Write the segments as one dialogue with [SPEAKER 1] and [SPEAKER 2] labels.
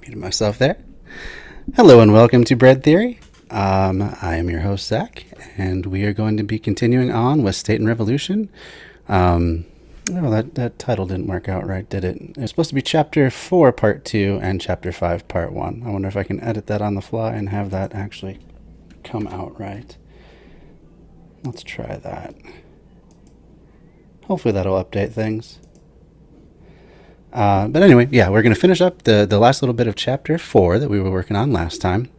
[SPEAKER 1] Muted myself there. Hello and welcome to Bread Theory. I am your host, Zach, and we are going to be continuing on with State and Revolution. That title didn't work out right, did it? It was supposed to be Chapter 4, Part 2, and Chapter 5, Part 1. I wonder if I can edit that on the fly and have that actually come out right. Let's try that. Hopefully that'll update things. But anyway, yeah, we're going to finish up the last little bit of Chapter 4 that we were working on last time.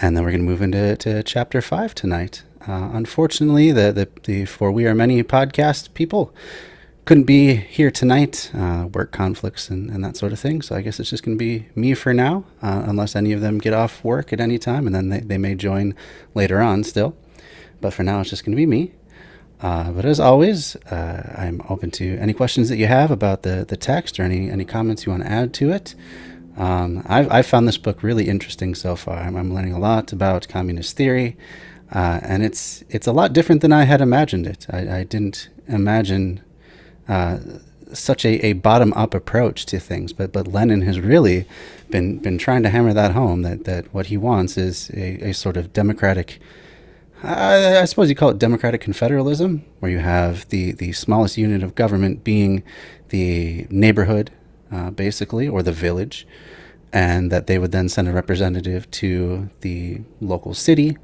[SPEAKER 1] And then we're going to move into Chapter 5 tonight. Unfortunately, the For We Are Many podcast people couldn't be here tonight, work conflicts and that sort of thing. So I guess it's just going to be me for now, unless any of them get off work at any time, and then they may join later on still. But for now, it's just going to be me. But as always, I'm open to any questions that you have about the text or any comments you want to add to it. I've found this book really interesting so far. I'm learning a lot about communist theory, and it's a lot different than I had imagined it. I didn't imagine such a bottom-up approach to things, but Lenin has really been trying to hammer that home, that what he wants is a sort of democratic, I suppose you call it democratic confederalism, where you have the smallest unit of government being the neighborhood, basically, or the village, and that they would then send a representative to the local city,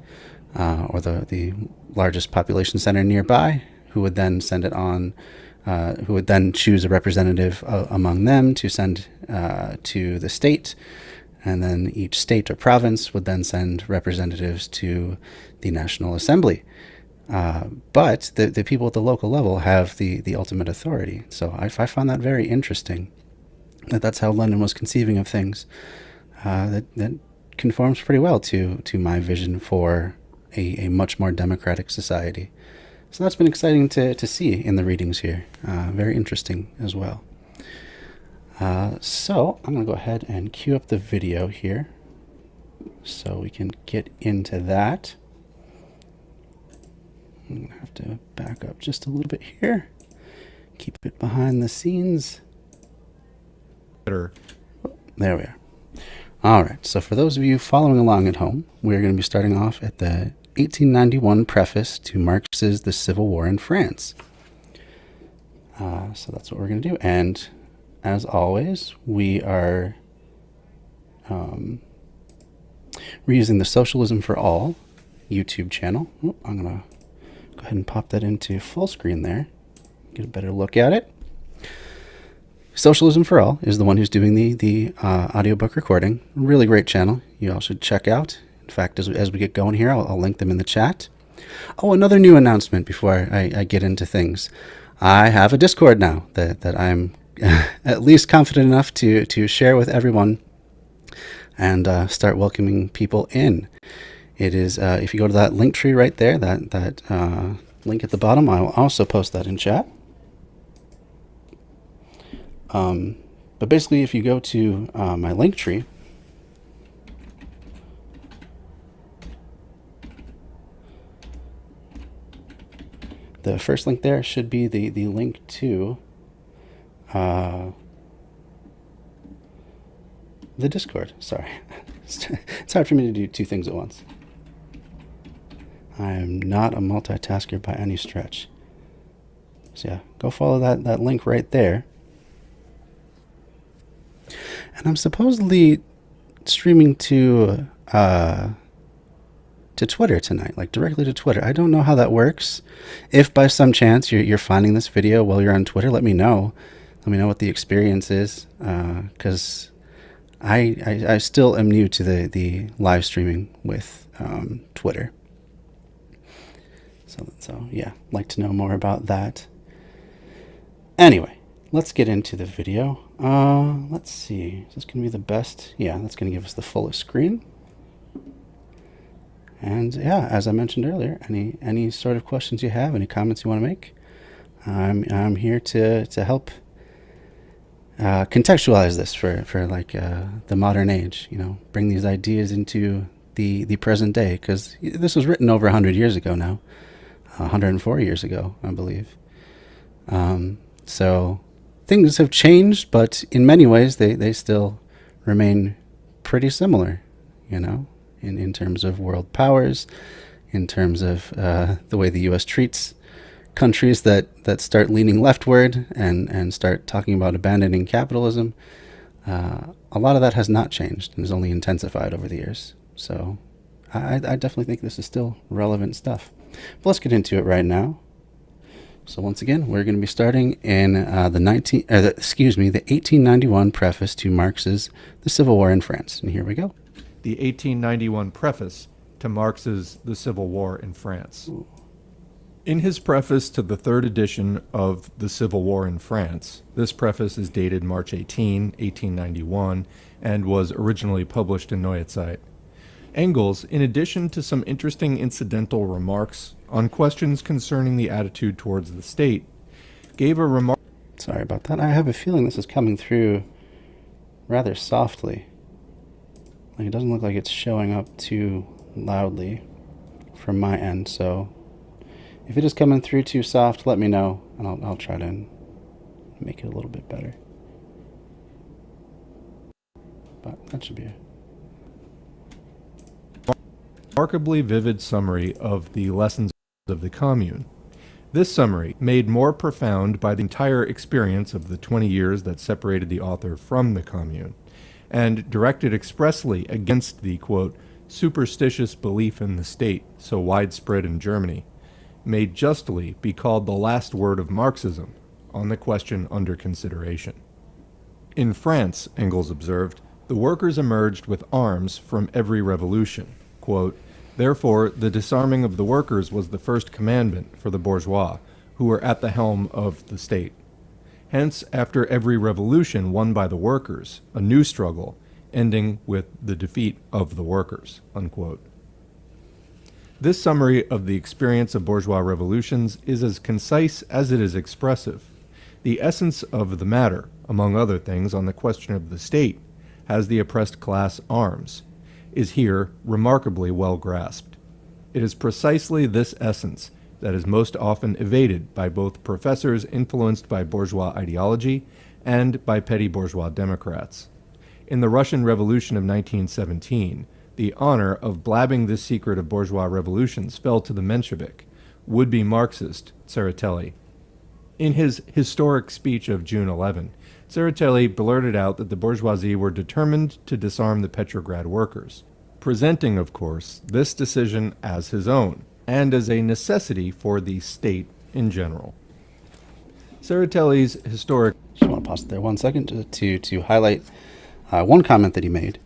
[SPEAKER 1] or the largest population center nearby, who would then send it on, who would then choose a representative among them to send to the state, and then each state or province would then send representatives to the National Assembly. But the people at the local level have the ultimate authority. So I found that very interesting, that's how London was conceiving of things. That conforms pretty well to my vision for a much more democratic society. So that's been exciting to see in the readings here. Very interesting as well. So I'm going to go ahead and cue up the video here so we can get into that. I'm going to have to back up just a little bit here. Keep it behind the scenes. Oh, there we are. All right, so for those of you following along at home, we're going to be starting off at the 1891 preface to Marx's The Civil War in France. So that's what we're going to do. And as always, we are reusing the Socialism for All YouTube channel. I'm going to go ahead and pop that into full screen there. Get a better look at it. Socialism for All is the one who's doing the audiobook recording. Really great channel. You all should check out. In fact, as we get going here, I'll link them in the chat. Oh, another new announcement before I get into things. I have a Discord now that I'm at least confident enough to share with everyone and start welcoming people in. It is, if you go to that link tree right there, that link at the bottom, I will also post that in chat. But basically, if you go to my link tree, the first link there should be the link to the Discord. Sorry. It's hard for me to do two things at once. I am not a multitasker by any stretch. So yeah, go follow that link right there. And I'm supposedly streaming to Twitter tonight, like directly to Twitter. I don't know how that works. If by some chance you're finding this video while you're on Twitter, let me know. Let me know what the experience is, because I still am new to the live streaming with Twitter. So yeah, like to know more about that. Anyway, let's get into the video. Let's see. Is this going to be the best? Yeah, that's going to give us the fullest screen. And yeah, as I mentioned earlier, any sort of questions you have, any comments you want to make, I'm here to help contextualize this for like the modern age. You know, bring these ideas into the present day, because this was written over 100 years ago now, 104 years ago, I believe. So things have changed, but in many ways they still remain pretty similar, in terms of world powers, in terms of the way the U.S. treats countries that start leaning leftward and start talking about abandoning capitalism. A lot of that has not changed and has only intensified over the years. So I definitely think this is still relevant stuff. But let's get into it right now. So once again, we're going to be starting in the 1891 preface to Marx's The Civil War in France. And here we go.
[SPEAKER 2] The 1891 preface to Marx's The Civil War in France.
[SPEAKER 1] Ooh.
[SPEAKER 2] In his preface to the third edition of The Civil War in France, this preface is dated March 18, 1891, and was originally published in Neue Zeit. Engels, in addition to some interesting incidental remarks on questions concerning the attitude towards the state, gave a remark...
[SPEAKER 1] Sorry about that. I have a feeling this is coming through rather softly. Like, it doesn't look like it's showing up too loudly from my end, so if it is coming through too soft, let me know, and I'll try to make it a little bit better. But that should be it.
[SPEAKER 2] Remarkably vivid summary of the lessons of the Commune. This summary, made more profound by the entire experience of the 20 years that separated the author from the Commune, and directed expressly against the, quote, superstitious belief in the state so widespread in Germany, may justly be called the last word of Marxism on the question under consideration. In France, Engels observed, the workers emerged with arms from every revolution. Quote, therefore, the disarming of the workers was the first commandment for the bourgeois, who were at the helm of the state. Hence, after every revolution won by the workers, a new struggle, ending with the defeat of the workers, unquote. This summary of the experience of bourgeois revolutions is as concise as it is expressive. The essence of the matter, among other things on the question of the state, has the oppressed class arms, is here remarkably well grasped. It is precisely this essence that is most often evaded by both professors influenced by bourgeois ideology and by petty bourgeois Democrats. In the Russian Revolution of 1917, the honor of blabbing this secret of bourgeois revolutions fell to the Menshevik, would-be Marxist Tseretelli. In his historic speech of June 11, Tseretelli blurted out that the bourgeoisie were determined to disarm the Petrograd workers, presenting, of course, this decision as his own, and as a necessity for the state in general. Tseretelli's historic...
[SPEAKER 1] Just want to pause there 1 second to highlight one comment that he made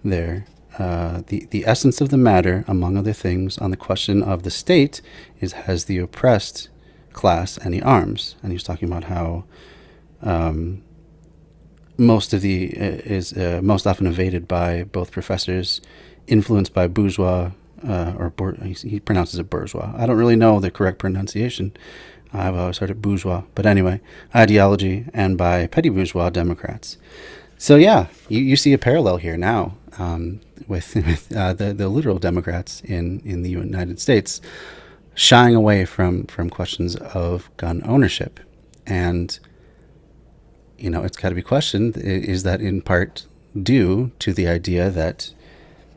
[SPEAKER 1] there. The essence of the matter, among other things, on the question of the state is, has the oppressed class any arms? And he's talking about how most most often evaded by both professors influenced by bourgeois, he pronounces it bourgeois. I don't really know the correct pronunciation. I've always heard it bourgeois. But anyway, ideology, and by petty bourgeois Democrats. So yeah, you see a parallel here now with the literal Democrats in the United States shying away from questions of gun ownership. And, it's got to be questioned, is that in part due to the idea that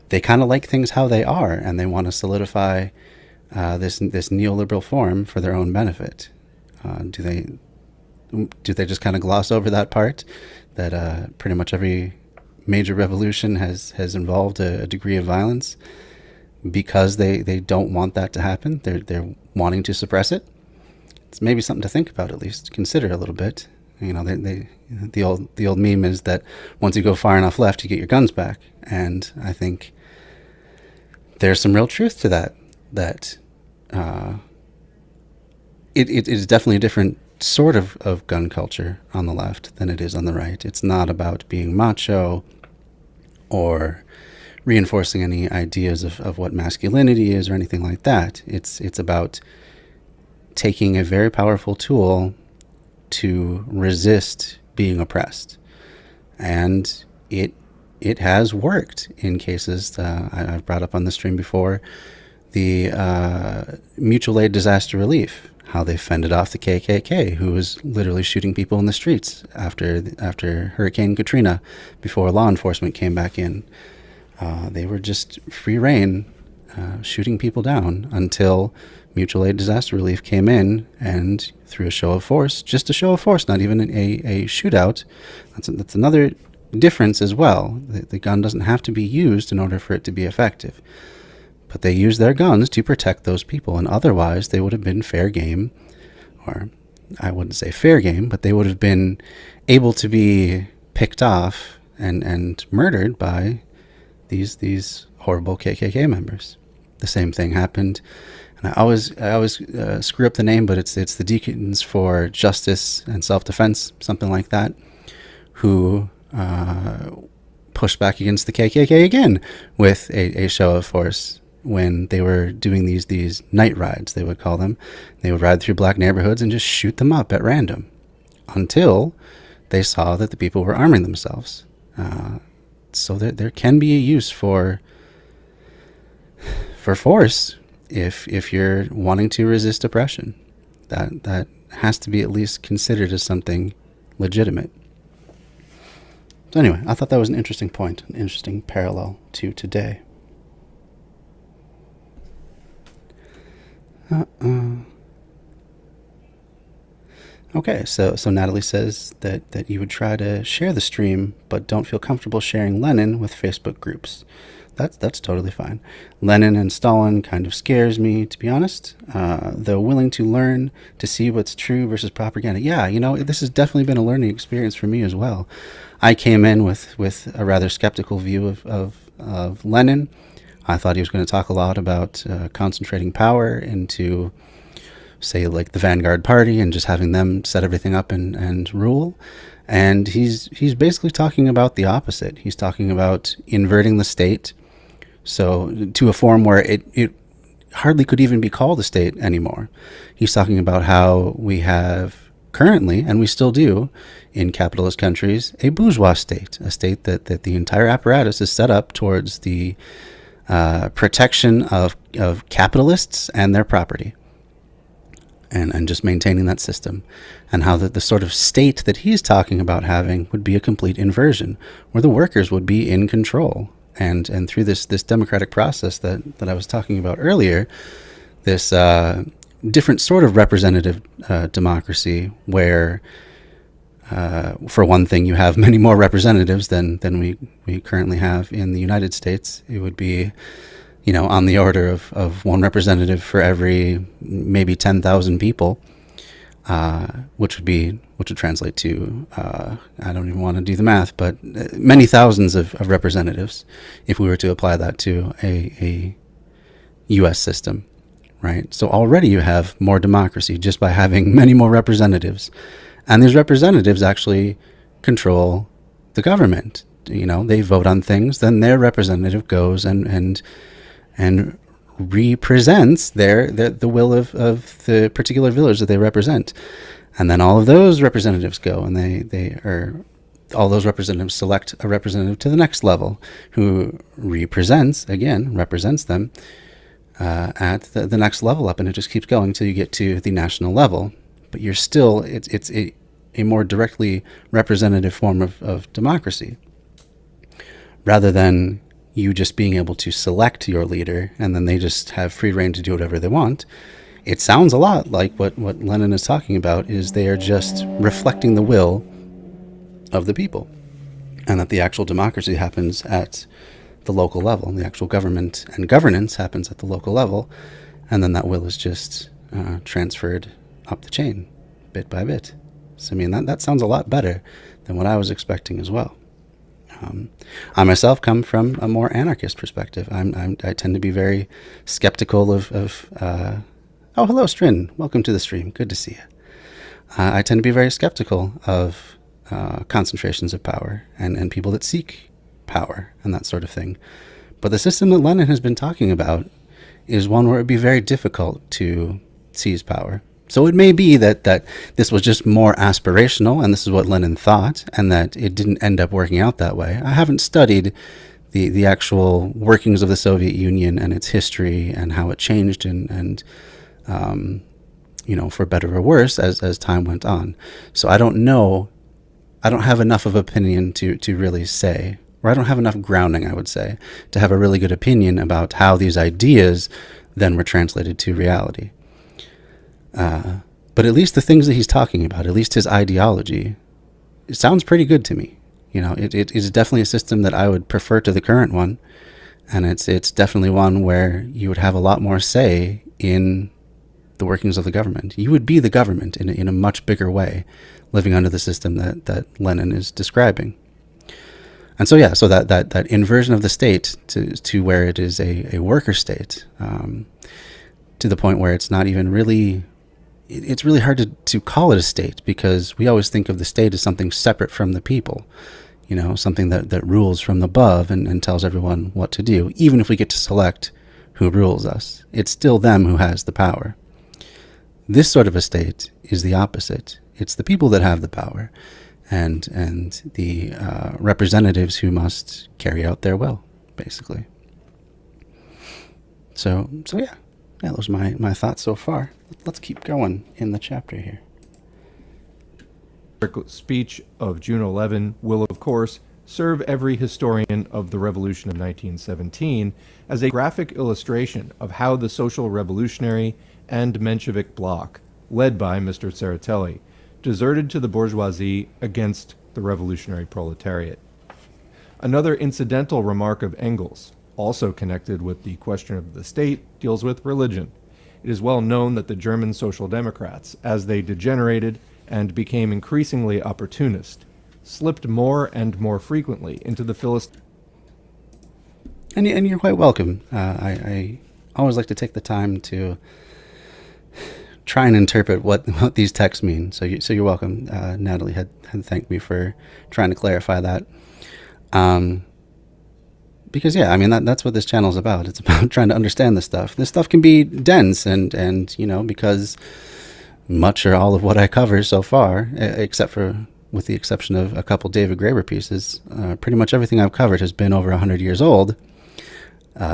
[SPEAKER 1] they kind of like things how they are, and they want to solidify this neoliberal form for their own benefit? Do they just kind of gloss over that part, that pretty much every major revolution has involved a degree of violence because they don't want that to happen? They're wanting to suppress it. It's maybe something to think about, at least consider a little bit. The old meme is that once you go far enough left, you get your guns back, and I think there's some real truth to that. That it is definitely a different sort of gun culture on the left than it is on the right. It's not about being macho or reinforcing any ideas of what masculinity is or anything like that. It's about taking a very powerful tool to resist being oppressed. And it has worked in cases. I've brought up on the stream before, the mutual aid disaster relief how they fended off the KKK, who was literally shooting people in the streets after Hurricane Katrina, before law enforcement came back in. They were just free reign, shooting people down until mutual aid disaster relief came in, and through a show of force, just a show of force, not even a shootout. That's another difference as well. The gun doesn't have to be used in order for it to be effective. But they used their guns to protect those people, and otherwise they would have been fair game, or I wouldn't say fair game, but they would have been able to be picked off and murdered by these horrible KKK members. The same thing happened, and I always screw up the name, but it's the Deacons for Justice and Self-Defense, something like that, who pushed back against the KKK again with a show of force when they were doing these night rides, they would call them. They would ride through black neighborhoods and just shoot them up at random until they saw that the people were arming themselves. So that there can be a use for force if you're wanting to resist oppression. That has to be at least considered as something legitimate. So anyway, I thought that was an interesting point, an interesting parallel to today. Okay, so Natalie says that you would try to share the stream, but don't feel comfortable sharing Lenin with Facebook groups. That's totally fine. Lenin and Stalin kind of scares me, to be honest, though willing to learn to see what's true versus propaganda. Yeah, this has definitely been a learning experience for me as well. I came in with a rather skeptical view of Lenin. I thought he was going to talk a lot about concentrating power into, say, like the Vanguard Party and just having them set everything up and rule. And he's basically talking about the opposite. He's talking about inverting the state, so to a form where it hardly could even be called a state anymore. He's talking about how we have currently, and we still do, in capitalist countries, a bourgeois state, a state that the entire apparatus is set up towards the protection of capitalists and their property, and just maintaining that system, and how the sort of state that he's talking about having would be a complete inversion, where the workers would be in control, and through this democratic process that I was talking about earlier, this different sort of representative democracy, where for one thing, you have many more representatives than we currently have in the United States. It would be, on the order of one representative for every maybe 10,000 people, which would translate to, I don't even want to do the math, but many thousands of representatives if we were to apply that to a U.S. system, right? So already you have more democracy just by having many more representatives. And these representatives actually control the government. They vote on things, then their representative goes and represents the will of the particular village that they represent. And then all of those representatives go, and all those representatives select a representative to the next level who represents them at the next level up, and it just keeps going until you get to the national level. But you're still, it's a more directly representative form of democracy, rather than you just being able to select your leader and then they just have free reign to do whatever they want. It sounds a lot like what Lenin is talking about, is they are just reflecting the will of the people, and that the actual democracy happens at the local level. The actual government and governance happens at the local level, and then that will is just transferred up the chain bit by bit. So that sounds a lot better than what I was expecting as well. I myself come from a more anarchist perspective. I tend to be very skeptical of oh, hello, Strin. Welcome to the stream. Good to see you. I tend to be very skeptical of concentrations of power and people that seek power and that sort of thing. But the system that Lenin has been talking about is one where it would be very difficult to seize power. So it may be that this was just more aspirational, and this is what Lenin thought, and that it didn't end up working out that way. I haven't studied the actual workings of the Soviet Union and its history and how it changed and for better or worse as time went on. So I don't know. I don't have enough of opinion to really say, or I don't have enough grounding, I would say, to have a really good opinion about how these ideas then were translated to reality. But at least the things that he's talking about, at least his ideology, it sounds pretty good to me. It is definitely a system that I would prefer to the current one. And it's definitely one where you would have a lot more say in the workings of the government. You would be the government in a much bigger way, living under the system that Lenin is describing. And so that inversion of the state to where it is a worker state, to the point where it's not even really, it's really hard to call it a state, because we always think of the state as something separate from the people. Something that rules from above and tells everyone what to do. Even if we get to select who rules us, it's still them who has the power. This sort of a state is the opposite. It's the people that have the power, and the representatives who must carry out their will, basically. So yeah, those are my thoughts so far. Let's keep going in the chapter here.
[SPEAKER 2] Speech of June 11 will, of course, serve every historian of the Revolution of 1917 as a graphic illustration of how the social revolutionary and Menshevik bloc, led by Mr. Tsereteli, deserted to the bourgeoisie against the revolutionary proletariat. Another incidental remark of Engels, also connected with the question of the state, deals with religion. It is well known that the German Social Democrats, as they degenerated and became increasingly opportunist, slipped more and more frequently into the Philistine.
[SPEAKER 1] And you're quite welcome. I always like to take the time to try and interpret what these texts mean. So you're welcome. Natalie had thanked me for trying to clarify that. Because that's what this channel is about. It's about trying to understand this stuff. This stuff can be dense, and because much or all of what I cover so far, with the exception of a couple David Graeber pieces, pretty much everything I've covered has been over 100 years old.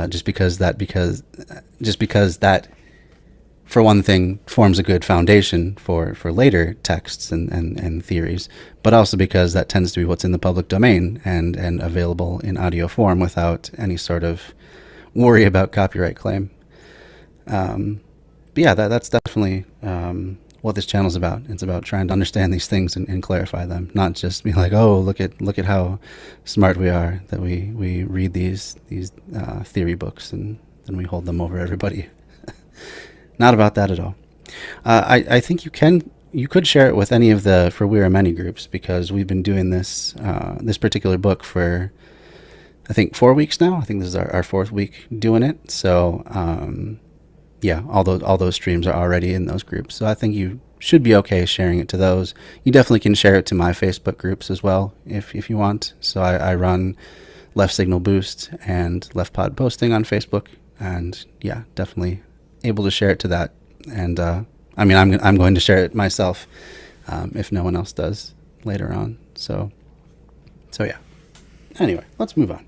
[SPEAKER 1] Just because that, for one thing, forms a good foundation for later texts and theories, but also because that tends to be what's in the public domain and available in audio form without any sort of worry about copyright claim. But yeah, that's definitely what this channel is about. It's about trying to understand these things and clarify them, not just be like, oh, look at how smart we are that we read these theory books and then we hold them over everybody. Not about that at all. I think you could share it with any of the For We Are Many groups, because we've been doing this particular book for, I think, 4 weeks now. I think this is our 4th week doing it. So all those streams are already in those groups. So I think you should be okay sharing it to those. You definitely can share it to my Facebook groups as well if you want. So I run Left Signal Boost and Left Pod Posting on Facebook, and yeah, definitely able to share it to that. And I'm going to share it myself if no one else does later on. So yeah. Anyway, let's move on.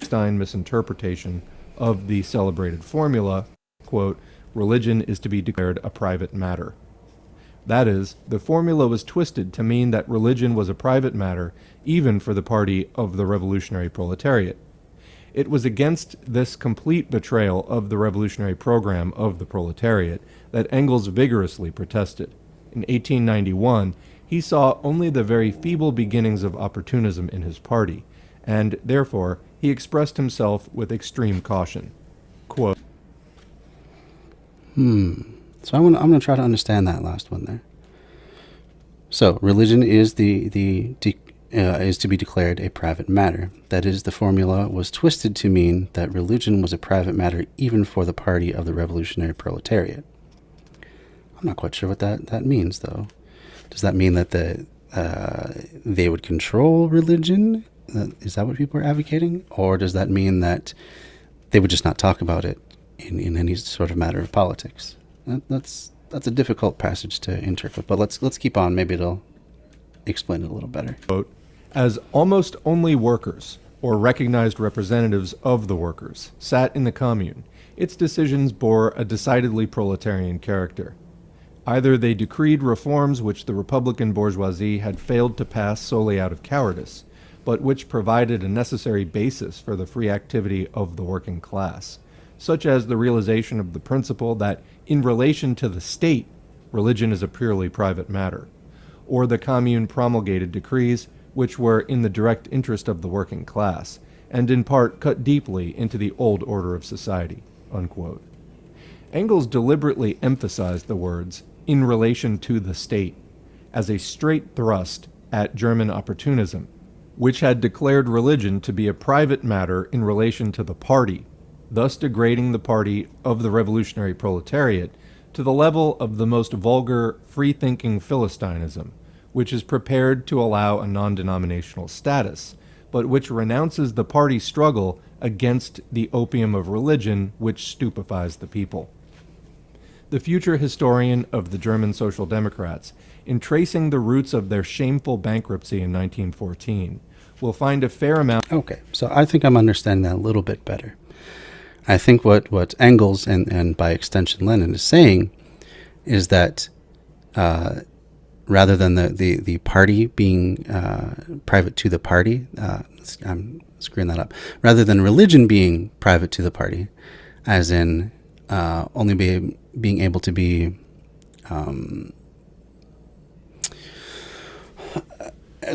[SPEAKER 2] Stein misinterpretation of the celebrated formula, quote, religion is to be declared a private matter. That is, the formula was twisted to mean that religion was a private matter even for the party of the revolutionary proletariat. It was against this complete betrayal of the revolutionary program of the proletariat that Engels vigorously protested. In 1891, he saw only the very feeble beginnings of opportunism in his party, and therefore he expressed himself with extreme caution. Quote,
[SPEAKER 1] So I'm going to try to understand that last one there. So religion is is to be declared a private matter. That is, the formula was twisted to mean that religion was a private matter even for the party of the revolutionary proletariat. I'm not quite sure what that means, though. Does that mean that they would control religion? Is that what people are advocating? Or does that mean that they would just not talk about it in any sort of matter of politics? That's a difficult passage to interpret, but let's keep on. Maybe it'll explain it a little better.
[SPEAKER 2] Quote, as almost only workers, or recognized representatives of the workers, sat in the commune, its decisions bore a decidedly proletarian character. Either they decreed reforms which the Republican bourgeoisie had failed to pass solely out of cowardice, but which provided a necessary basis for the free activity of the working class, such as the realization of the principle that, in relation to the state, religion is a purely private matter, or the Commune promulgated decrees which were in the direct interest of the working class, and in part cut deeply into the old order of society." Unquote. Engels deliberately emphasized the words, "in relation to the state," as a straight thrust at German opportunism, which had declared religion to be a private matter in relation to the party, thus degrading the party of the revolutionary proletariat to the level of the most vulgar, free-thinking Philistinism, which is prepared to allow a non-denominational status, but which renounces the party struggle against the opium of religion which stupefies the people. The future historian of the German Social Democrats, in tracing the roots of their shameful bankruptcy in 1914, will find a fair amount...
[SPEAKER 1] Okay, so I think I'm understanding that a little bit better. I think what Engels and by extension Lenin is saying is that rather than the party being private to the party, I'm screwing that up, rather than religion being private to the party, as in only being able to be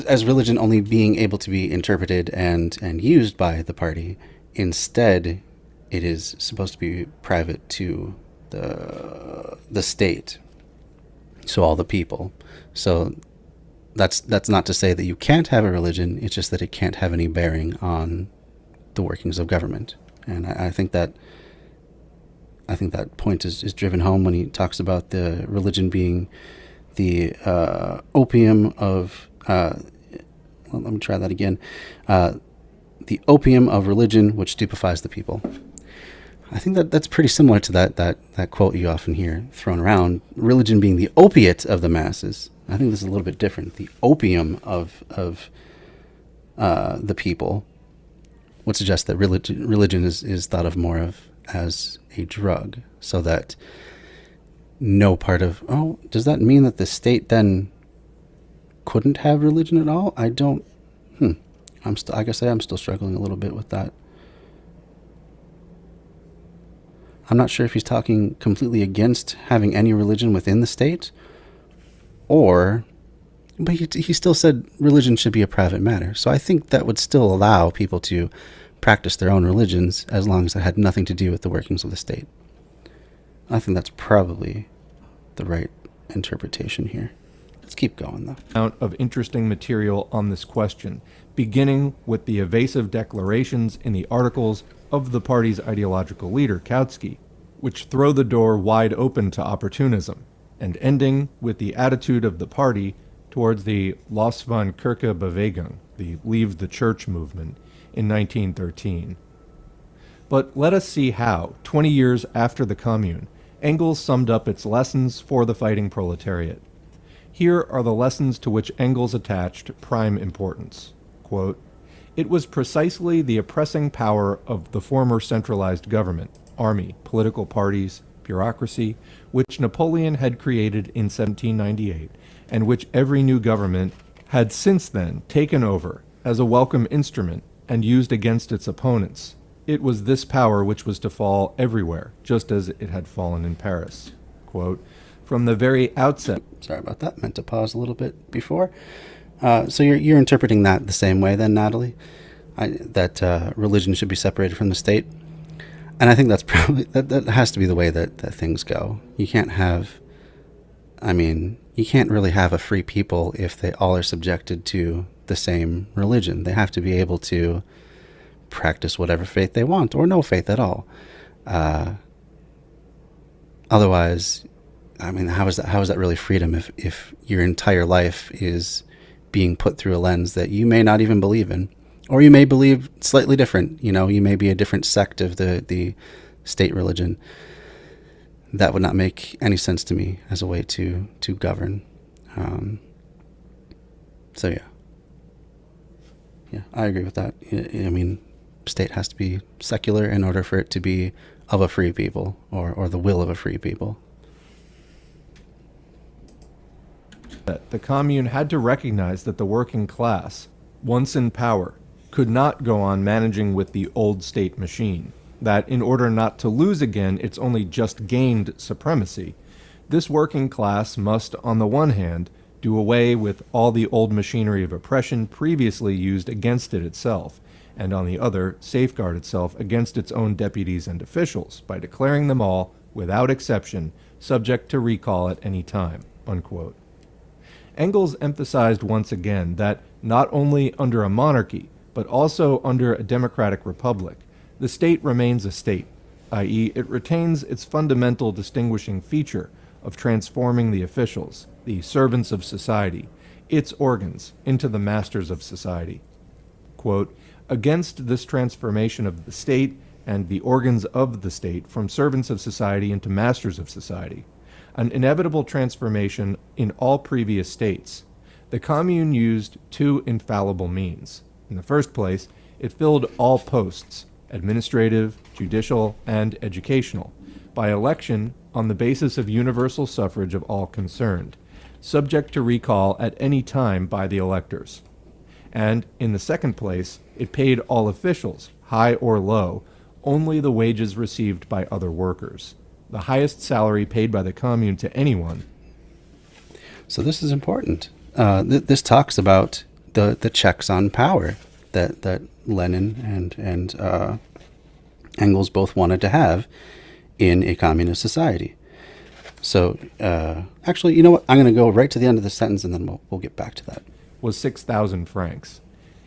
[SPEAKER 1] as religion only being able to be interpreted and used by the party. Instead, it is supposed to be private to the state, so all the people. So that's not to say that you can't have a religion. It's just that it can't have any bearing on the workings of government. And I think that point is driven home when he talks about the religion being the opium of. Well, let me try that again. The opium of religion, which stupefies the people. I think that's pretty similar to that quote you often hear thrown around, religion being the opiate of the masses. I think this is a little bit different. The opium of the people would suggest that religion is thought of more of as a drug, so that no part of, does that mean that the state then couldn't have religion at all? I don't, I guess I'm still struggling a little bit with that. I'm not sure if he's talking completely against having any religion within the state, but he still said religion should be a private matter. So I think that would still allow people to practice their own religions as long as it had nothing to do with the workings of the state. I think that's probably the right interpretation here. Let's keep going, though.
[SPEAKER 2] Amount of interesting material on this question, beginning with the evasive declarations in the articles of the party's ideological leader, Kautsky, which throw the door wide open to opportunism, and ending with the attitude of the party towards the Los von Kirche Bewegung, the Leave the Church movement, in 1913. But let us see how, 20 years after the Commune, Engels summed up its lessons for the fighting proletariat. Here are the lessons to which Engels attached prime importance. Quote, "It was precisely the oppressing power of the former centralized government, army, political parties, bureaucracy, which Napoleon had created in 1798, and which every new government had since then taken over as a welcome instrument and used against its opponents. It was this power which was to fall everywhere, just as it had fallen in Paris." Quote, "From the very outset..."
[SPEAKER 1] Sorry about that. Meant to pause a little bit before. So you're interpreting that the same way then, Natalie? That religion should be separated from the state? And I think that's probably, that has to be the way that things go. You can't really have a free people if they all are subjected to the same religion. They have to be able to practice whatever faith they want, or no faith at all. Otherwise, how is that really freedom if your entire life is being put through a lens that you may not even believe in, or you may believe slightly different? You may be a different sect of the state religion. That would not make any sense to me as a way to govern. So yeah, I agree with that. State has to be secular in order for it to be of a free people, or the will of a free people.
[SPEAKER 2] That the commune had to recognize that the working class, once in power, could not go on managing with the old state machine, that in order not to lose again its only just gained supremacy, this working class must, on the one hand, do away with all the old machinery of oppression previously used against it itself, and on the other, safeguard itself against its own deputies and officials by declaring them all, without exception, subject to recall at any time." Unquote. Engels emphasized once again that not only under a monarchy, but also under a democratic republic, the state remains a state, i.e., it retains its fundamental distinguishing feature of transforming the officials, the servants of society, its organs, into the masters of society. Quote, "Against this transformation of the state and the organs of the state from servants of society into masters of society, an inevitable transformation in all previous states, the commune used two infallible means. In the first place, it filled all posts, administrative, judicial, and educational, by election on the basis of universal suffrage of all concerned, subject to recall at any time by the electors. And, in the second place, it paid all officials, high or low, only the wages received by other workers, the highest salary paid by the commune to anyone."
[SPEAKER 1] So this is important. This talks about the checks on power that Lenin and Engels both wanted to have in a communist society. So actually, you know what? I'm going to go right to the end of the sentence, and then we'll get back to that.
[SPEAKER 2] Was 6,000 francs.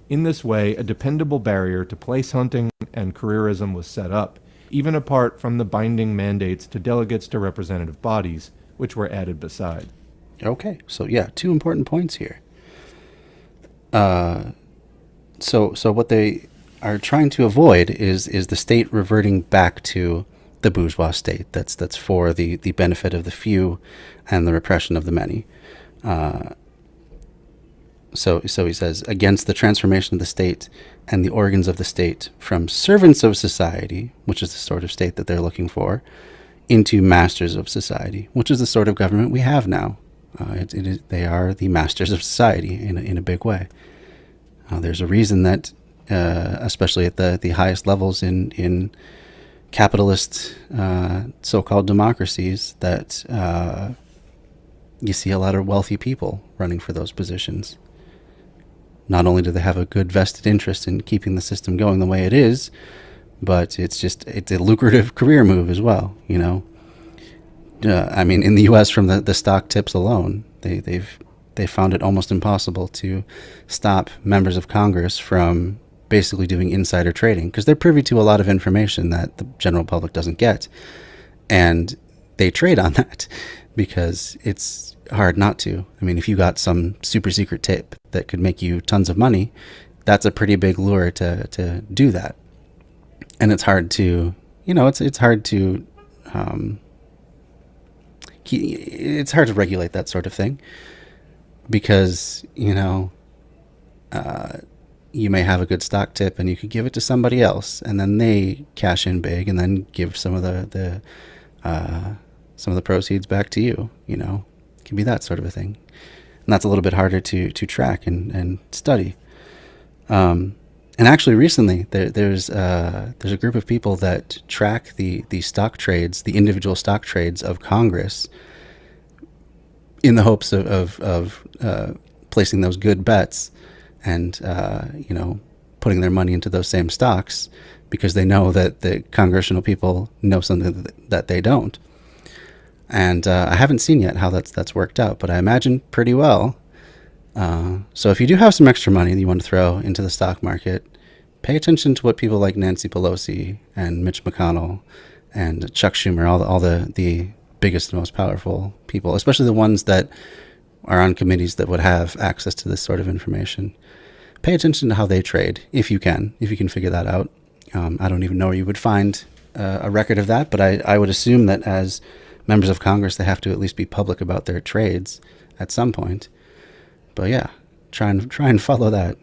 [SPEAKER 2] In this way, a dependable barrier to place hunting and careerism was set up, even apart from the binding mandates to delegates to representative bodies, which were added beside.
[SPEAKER 1] Okay, so yeah, two important points here. So what they are trying to avoid is the state reverting back to the bourgeois state. That's for the benefit of the few and the repression of the many. So he says, against the transformation of the state and the organs of the state from servants of society, which is the sort of state that they're looking for, into masters of society, which is the sort of government we have now. They are the masters of society in a big way. There's a reason that, especially at the highest levels in capitalist so-called democracies, that you see a lot of wealthy people running for those positions. Not only do they have a good vested interest in keeping the system going the way it is, but it's a lucrative career move as well, you know. I mean, in the U.S., from the stock tips alone, they found it almost impossible to stop members of Congress from basically doing insider trading, because they're privy to a lot of information that the general public doesn't get, and they trade on that because it's hard not to. I mean, if you got some super secret tip that could make you tons of money, that's a pretty big lure to do that. And it's hard to, it's hard to it's hard to regulate that sort of thing, because you may have a good stock tip and you could give it to somebody else, and then they cash in big and then give some of the proceeds back to you. It can be that sort of a thing, and that's a little bit harder to track and study. And actually, recently there's a group of people that track the stock trades, the individual stock trades of Congress, in the hopes of placing those good bets and putting their money into those same stocks, because they know that the congressional people know something that they don't. And I haven't seen yet how that's worked out, but I imagine pretty well. So if you do have some extra money that you want to throw into the stock market, pay attention to what people like Nancy Pelosi and Mitch McConnell and Chuck Schumer, all the biggest and most powerful people, especially the ones that are on committees that would have access to this sort of information. Pay attention to how they trade, if you can figure that out. I don't even know where you would find a record of that, but I would assume that as members of Congress, they have to at least be public about their trades at some point. But yeah, try and follow that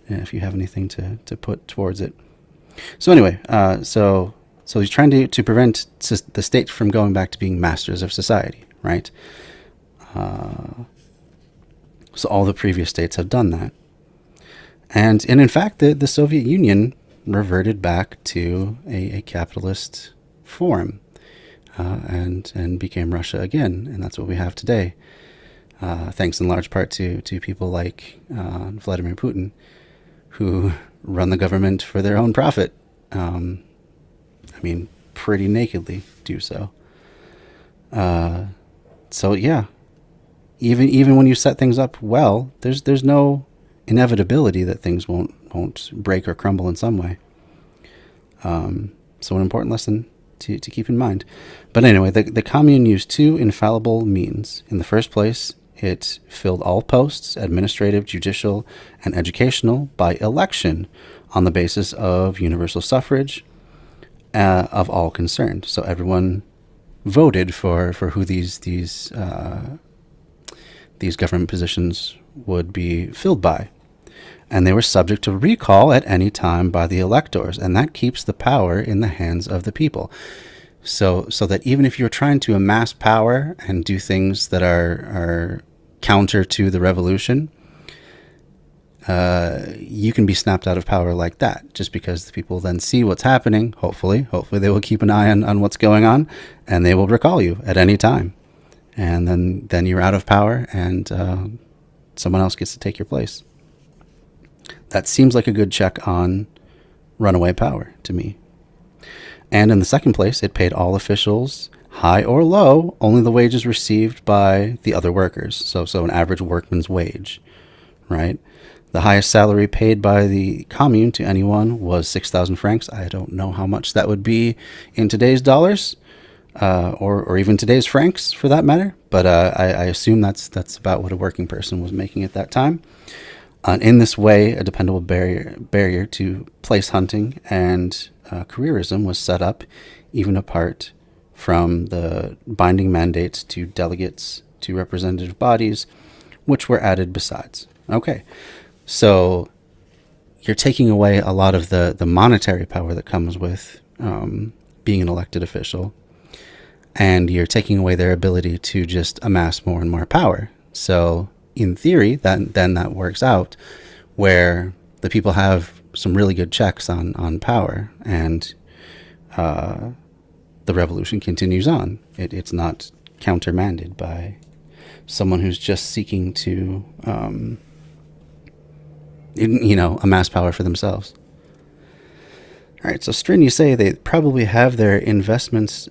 [SPEAKER 1] if you have anything to put towards it. So anyway, so So he's trying to prevent the state from going back to being masters of society, right? So all the previous states have done that. And in fact, the Soviet Union reverted back to a capitalist form and became Russia again. And that's what we have today, thanks in large part to people like Vladimir Putin, who run the government for their own profit. I mean, pretty nakedly do so. So yeah, even when you set things up well, there's no inevitability that things won't break or crumble in some way. So an important lesson to keep in mind. But anyway, the commune used two infallible means. In the first place, it filled all posts, administrative, judicial, and educational, by election on the basis of universal suffrage of all concerned. So everyone voted for who these government positions would be filled by. And they were subject to recall at any time by the electors, and that keeps the power in the hands of the people. So that even if you're trying to amass power and do things that are counter to the revolution, you can be snapped out of power like that, just because the people then see what's happening. Hopefully they will keep an eye on what's going on, and they will recall you at any time. And then you're out of power, and someone else gets to take your place. That seems like a good check on runaway power to me. And in the second place, it paid all officials, high or low, only the wages received by the other workers. So an average workman's wage, right? The highest salary paid by the commune to anyone was 6,000 francs. I don't know how much that would be in today's dollars, or even today's francs, for that matter. But I assume that's about what a working person was making at that time. In this way, a dependable barrier to place hunting and careerism was set up, even apart from the binding mandates to delegates to representative bodies, which were added besides. Okay, so you're taking away a lot of the monetary power that comes with being an elected official, and you're taking away their ability to just amass more and more power. So in theory, then that works out where the people have some really good checks on power, and the revolution continues on. It's not countermanded by someone who's just seeking to, amass power for themselves. All right, so Strin, you say they probably have their investments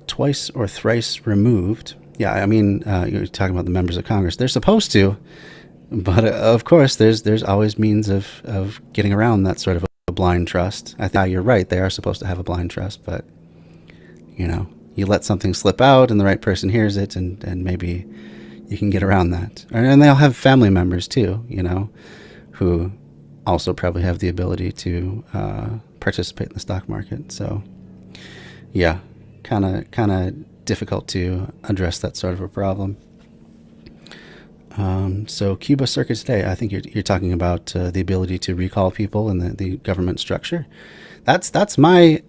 [SPEAKER 1] twice or thrice removed. Yeah, I mean, you're talking about the members of Congress. They're supposed to, but of course, there's always means of getting around that sort of a blind trust. I think you're right. They are supposed to have a blind trust, but, you let something slip out and the right person hears it, and maybe you can get around that. And they'll have family members, too, who also probably have the ability to participate in the stock market. So, yeah, kind of difficult to address that sort of a problem. So Cuba circa today, I think you're talking about the ability to recall people in the government structure. That's my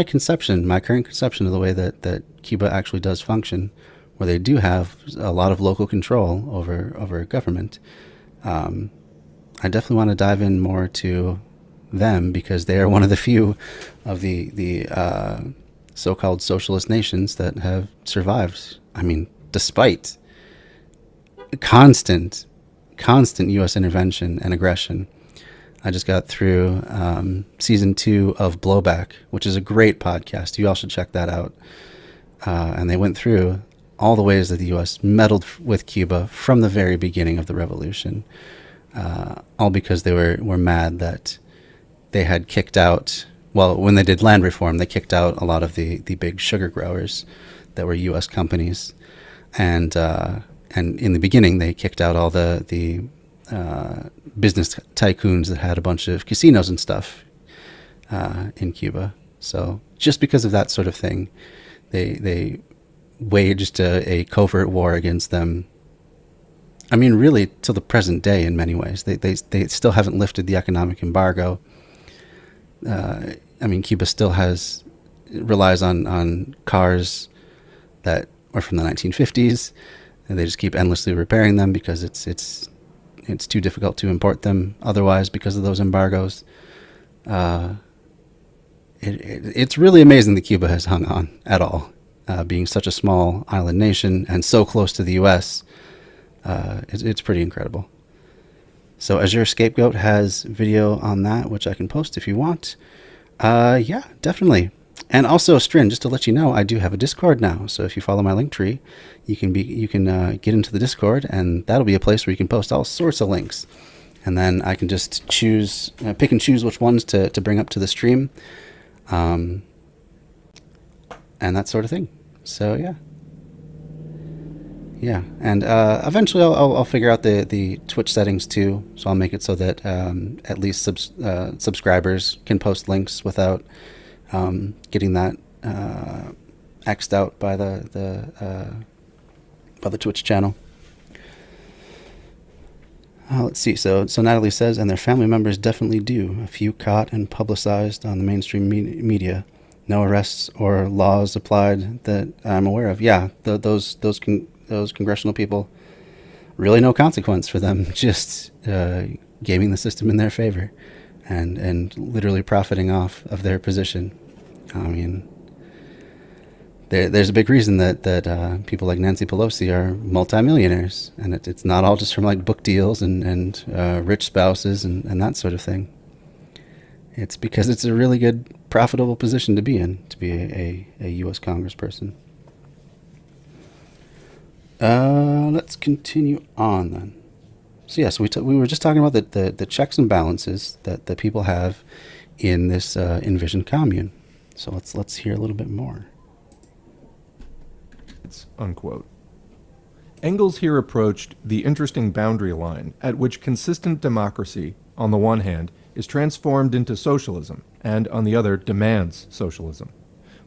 [SPEAKER 1] conception, my current conception of the way that Cuba actually does function, where they do have a lot of local control over government. I definitely want to dive in more to them, because they are one of the few of the so-called socialist nations that have survived. I mean, despite constant U.S. intervention and aggression. I just got through season 2 of Blowback, which is a great podcast. You all should check that out. And they went through all the ways that the U.S. meddled with Cuba from the very beginning of the revolution, all because they were mad that they had kicked out, well, when they did land reform, they kicked out a lot of the big sugar growers that were U.S. companies. And in the beginning, they kicked out all the business tycoons that had a bunch of casinos and stuff in Cuba. So just because of that sort of thing, they waged a covert war against them. I mean, really, till the present day in many ways. They still haven't lifted the economic embargo. I mean, Cuba still relies on cars that are from the 1950s, and they just keep endlessly repairing them because it's too difficult to import them otherwise because of those embargoes. It's really amazing that Cuba has hung on at all, being such a small island nation and so close to the U.S. It's pretty incredible. So Azure Scapegoat has video on that, which I can post if you want. Yeah, definitely. And also, Strin, just to let you know, I do have a Discord now. So if you follow my link tree, you can get into the Discord, and that'll be a place where you can post all sorts of links. And then I can just pick and choose which ones to bring up to the stream, and that sort of thing. So yeah, and eventually I'll figure out the Twitch settings too. So I'll make it so that at least subscribers can post links without getting that X'd out by the Twitch channel. Let's see. So Natalie says, and their family members definitely do. A few caught and publicized on the mainstream media. No arrests or laws applied that I'm aware of. Yeah, those congressional people, really no consequence for them. Just gaming the system in their favor, and literally profiting off of their position. I mean, there's a big reason that people like Nancy Pelosi are multimillionaires, and it's not all just from like book deals and rich spouses and that sort of thing. It's because it's a really good, profitable position to be in, to be a U.S. congressperson. Let's continue on then. So yeah, so we were just talking about the checks and balances that the people have in this envisioned commune. So let's hear a little bit more.
[SPEAKER 2] Unquote. Engels here approached the interesting boundary line at which consistent democracy, on the one hand, is transformed into socialism, and on the other demands socialism.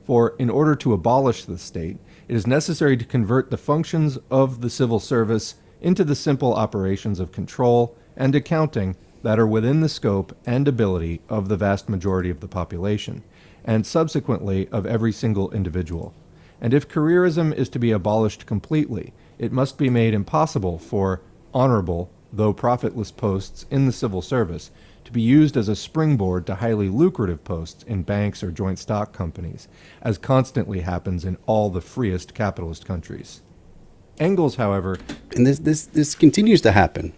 [SPEAKER 2] For in order to abolish the state, it is necessary to convert the functions of the civil service into the simple operations of control and accounting that are within the scope and ability of the vast majority of the population, and subsequently of every single individual. And if careerism is to be abolished completely, it must be made impossible for honorable, though profitless posts in the civil service to be used as a springboard to highly lucrative posts in banks or joint stock companies, as constantly happens in all the freest capitalist countries. Engels, however...
[SPEAKER 1] And this continues to happen.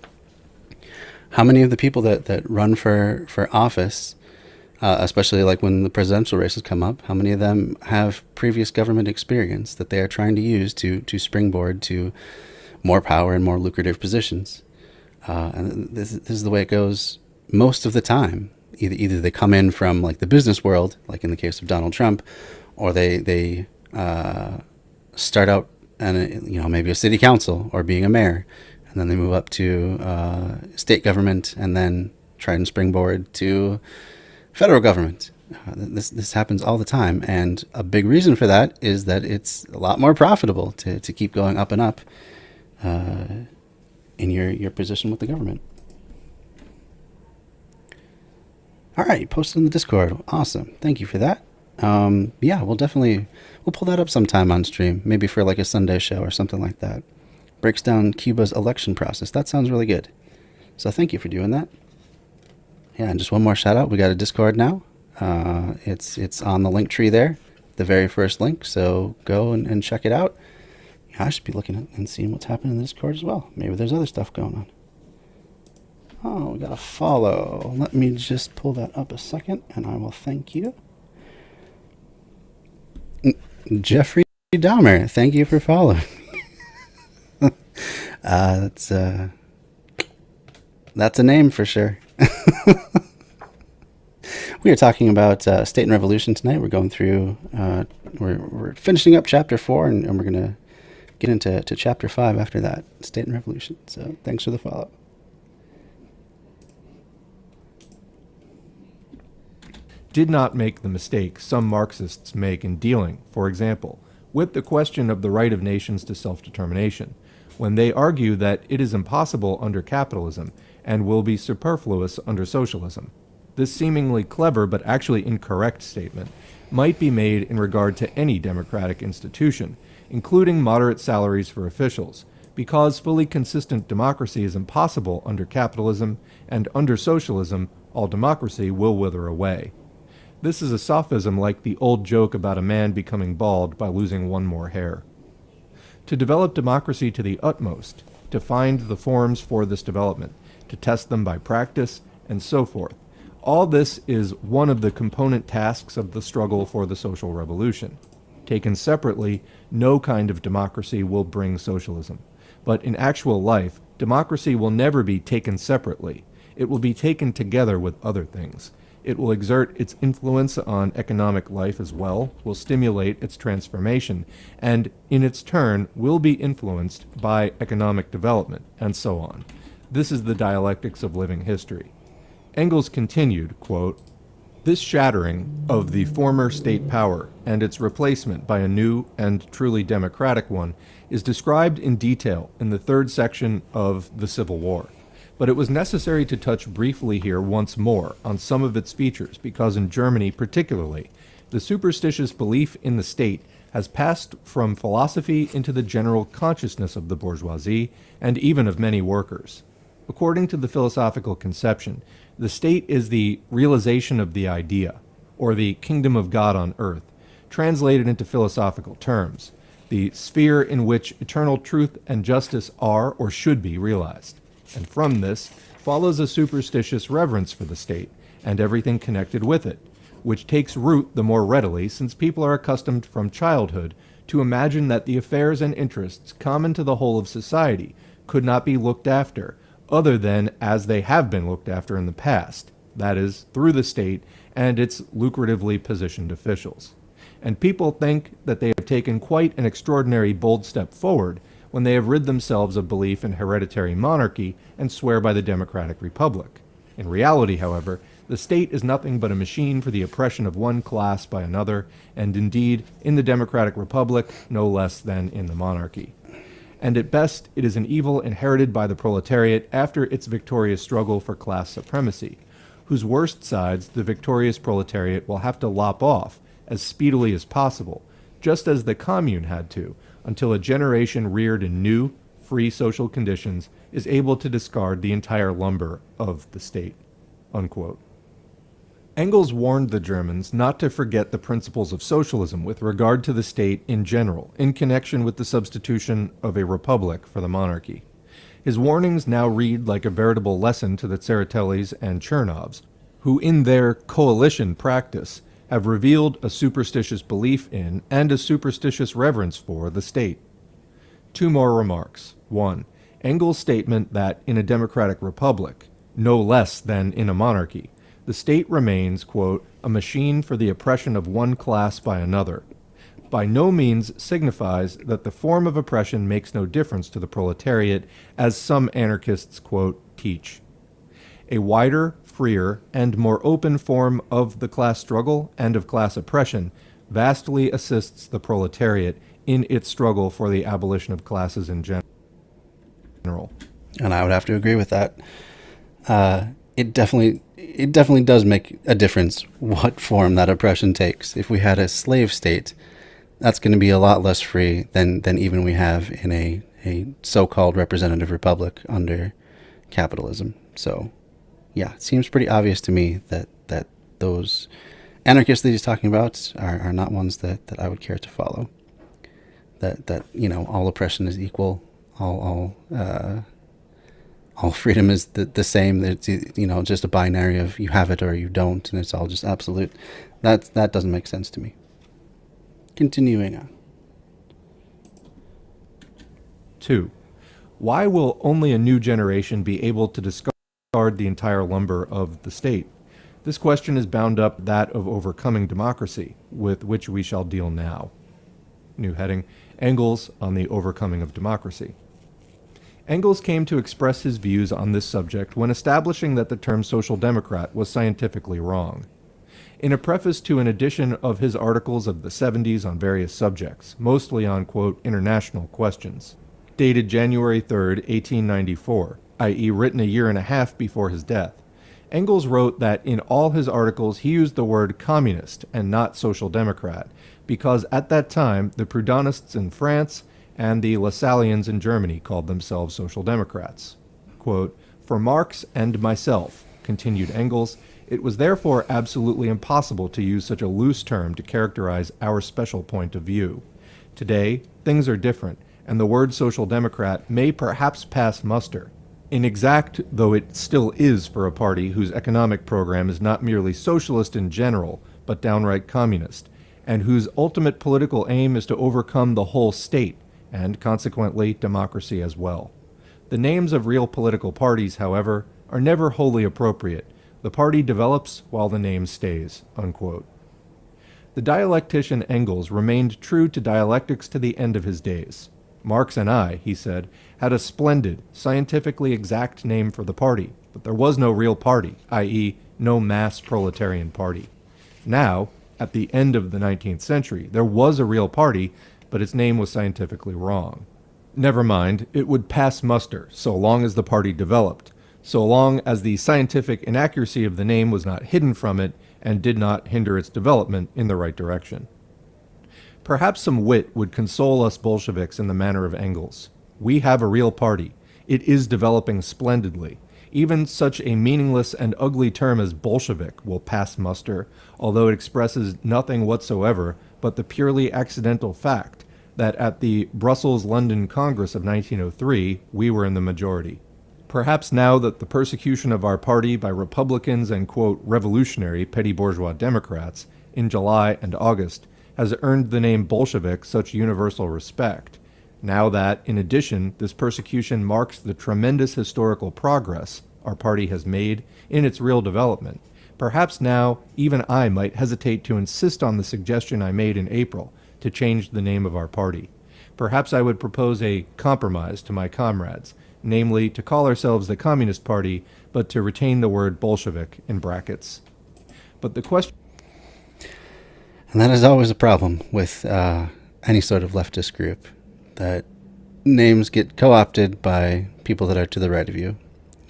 [SPEAKER 1] How many of the people that run for office, especially like when the presidential races come up, how many of them have previous government experience that they are trying to use to springboard to more power and more lucrative positions? And this is the way it goes most of the time. Either they come in from like the business world, like in the case of Donald Trump, or they start out and maybe a city council or being a mayor, and then they move up to state government and then try and springboard to federal government. This happens all the time, and a big reason for that is that it's a lot more profitable to keep going up and up in your position with the government. All right, you posted in the Discord. Awesome. Thank you for that. Yeah, we'll pull that up sometime on stream, maybe for like a Sunday show or something like that. Breaks down Cuba's election process. That sounds really good. So thank you for doing that. Yeah, and just one more shout out. We got a Discord now. It's on the link tree there, the very first link. So go and check it out. Yeah, I should be looking at and seeing what's happening in the Discord as well. Maybe there's other stuff going on. Oh, we got a follow. Let me just pull that up a second, and I will thank you. Jeffrey Dahmer, thank you for following. That's a name for sure. We are talking about State and Revolution tonight. We're going through, we're finishing up Chapter 4, and we're going to get into Chapter 5 after that, State and Revolution. So thanks for the follow.
[SPEAKER 2] Did not make the mistake some Marxists make in dealing, for example, with the question of the right of nations to self-determination, when they argue that it is impossible under capitalism and will be superfluous under socialism. This seemingly clever but actually incorrect statement might be made in regard to any democratic institution, including moderate salaries for officials, because fully consistent democracy is impossible under capitalism, and under socialism, all democracy will wither away. This is a sophism like the old joke about a man becoming bald by losing one more hair. To develop democracy to the utmost, to find the forms for this development, to test them by practice, and so forth, all this is one of the component tasks of the struggle for the social revolution. Taken separately, no kind of democracy will bring socialism. But in actual life, democracy will never be taken separately. It will be taken together with other things. It will exert its influence on economic life as well, will stimulate its transformation, and in its turn will be influenced by economic development, and so on. This is the dialectics of living history. Engels continued, quote, "This shattering of the former state power and its replacement by a new and truly democratic one is described in detail in the third section of The Civil War. But it was necessary to touch briefly here once more on some of its features because in Germany particularly, the superstitious belief in the state has passed from philosophy into the general consciousness of the bourgeoisie and even of many workers. According to the philosophical conception, the state is the realization of the idea, or the kingdom of God on earth, translated into philosophical terms, the sphere in which eternal truth and justice are or should be realized. And from this follows a superstitious reverence for the state and everything connected with it, which takes root the more readily since people are accustomed from childhood to imagine that the affairs and interests common to the whole of society could not be looked after other than as they have been looked after in the past, that is, through the state and its lucratively positioned officials. And people think that they have taken quite an extraordinary bold step forward when they have rid themselves of belief in hereditary monarchy and swear by the democratic republic. In reality, however, the state is nothing but a machine for the oppression of one class by another, and indeed, in the democratic republic, no less than in the monarchy. And at best, it is an evil inherited by the proletariat after its victorious struggle for class supremacy, whose worst sides the victorious proletariat will have to lop off as speedily as possible, just as the commune had to, until a generation reared in new, free social conditions is able to discard the entire lumber of the state." Unquote. Engels warned the Germans not to forget the principles of socialism with regard to the state in general, in connection with the substitution of a republic for the monarchy. His warnings now read like a veritable lesson to the Tseretellis and Chernovs, who in their coalition practice have revealed a superstitious belief in and a superstitious reverence for the state. Two more remarks. 1. Engels' statement that in a democratic republic, no less than in a monarchy, the state remains, quote, a machine for the oppression of one class by another, by no means signifies that the form of oppression makes no difference to the proletariat, as some anarchists, quote, teach. A wider, freer, and more open form of the class struggle and of class oppression vastly assists the proletariat in its struggle for the abolition of classes in general.
[SPEAKER 1] And I would have to agree with that. It definitely does make a difference what form that oppression takes. If we had a slave state, that's going to be a lot less free than even we have in a so-called representative republic under capitalism. So, yeah, it seems pretty obvious to me that those anarchists that he's talking about are not ones that I would care to follow. That all oppression is equal, all freedom is the same. It's just a binary of you have it or you don't, and it's all just absolute. That doesn't make sense to me. Continuing on.
[SPEAKER 2] 2. Why will only a new generation be able to discard the entire lumber of the state? This question is bound up that of overcoming democracy, with which we shall deal now. New heading, Engels on the overcoming of democracy. Engels came to express his views on this subject when establishing that the term social democrat was scientifically wrong. In a preface to an edition of his articles of the 70s on various subjects, mostly on, quote, international questions, dated January 3, 1894, i.e. written a year and a half before his death, Engels wrote that in all his articles he used the word communist and not social democrat, because at that time the Proudhonists in France and the Lassalleans in Germany called themselves social democrats. Quote, "For Marx and myself," continued Engels, "it was therefore absolutely impossible to use such a loose term to characterize our special point of view. Today, things are different, and the word social democrat may perhaps pass muster, inexact though it still is for a party whose economic program is not merely socialist in general, but downright communist, and whose ultimate political aim is to overcome the whole state, and consequently democracy as well. The names of real political parties, however, are never wholly appropriate. The party develops while the name stays." Unquote. The dialectician Engels remained true to dialectics to the end of his days. "Marx and I," he said, "had a splendid, scientifically exact name for the party, but there was no real party, i.e., no mass proletarian party. Now, at the end of the 19th century, there was a real party, but its name was scientifically wrong. Never mind, it would pass muster so long as the party developed, so long as the scientific inaccuracy of the name was not hidden from it and did not hinder its development in the right direction." Perhaps some wit would console us Bolsheviks in the manner of Engels. We have a real party. It is developing splendidly. Even such a meaningless and ugly term as Bolshevik will pass muster, although it expresses nothing whatsoever but the purely accidental fact that at the Brussels-London Congress of 1903, we were in the majority. Perhaps now that the persecution of our party by Republicans and, quote, revolutionary petty bourgeois Democrats in July and August has earned the name Bolshevik such universal respect, now that, in addition, this persecution marks the tremendous historical progress our party has made in its real development, perhaps now even I might hesitate to insist on the suggestion I made in April to change the name of our party. Perhaps I would propose a compromise to my comrades, namely to call ourselves the Communist Party, but to retain the word Bolshevik in brackets. But the question...
[SPEAKER 1] And that is always a problem with any sort of leftist group, that names get co-opted by people that are to the right of you.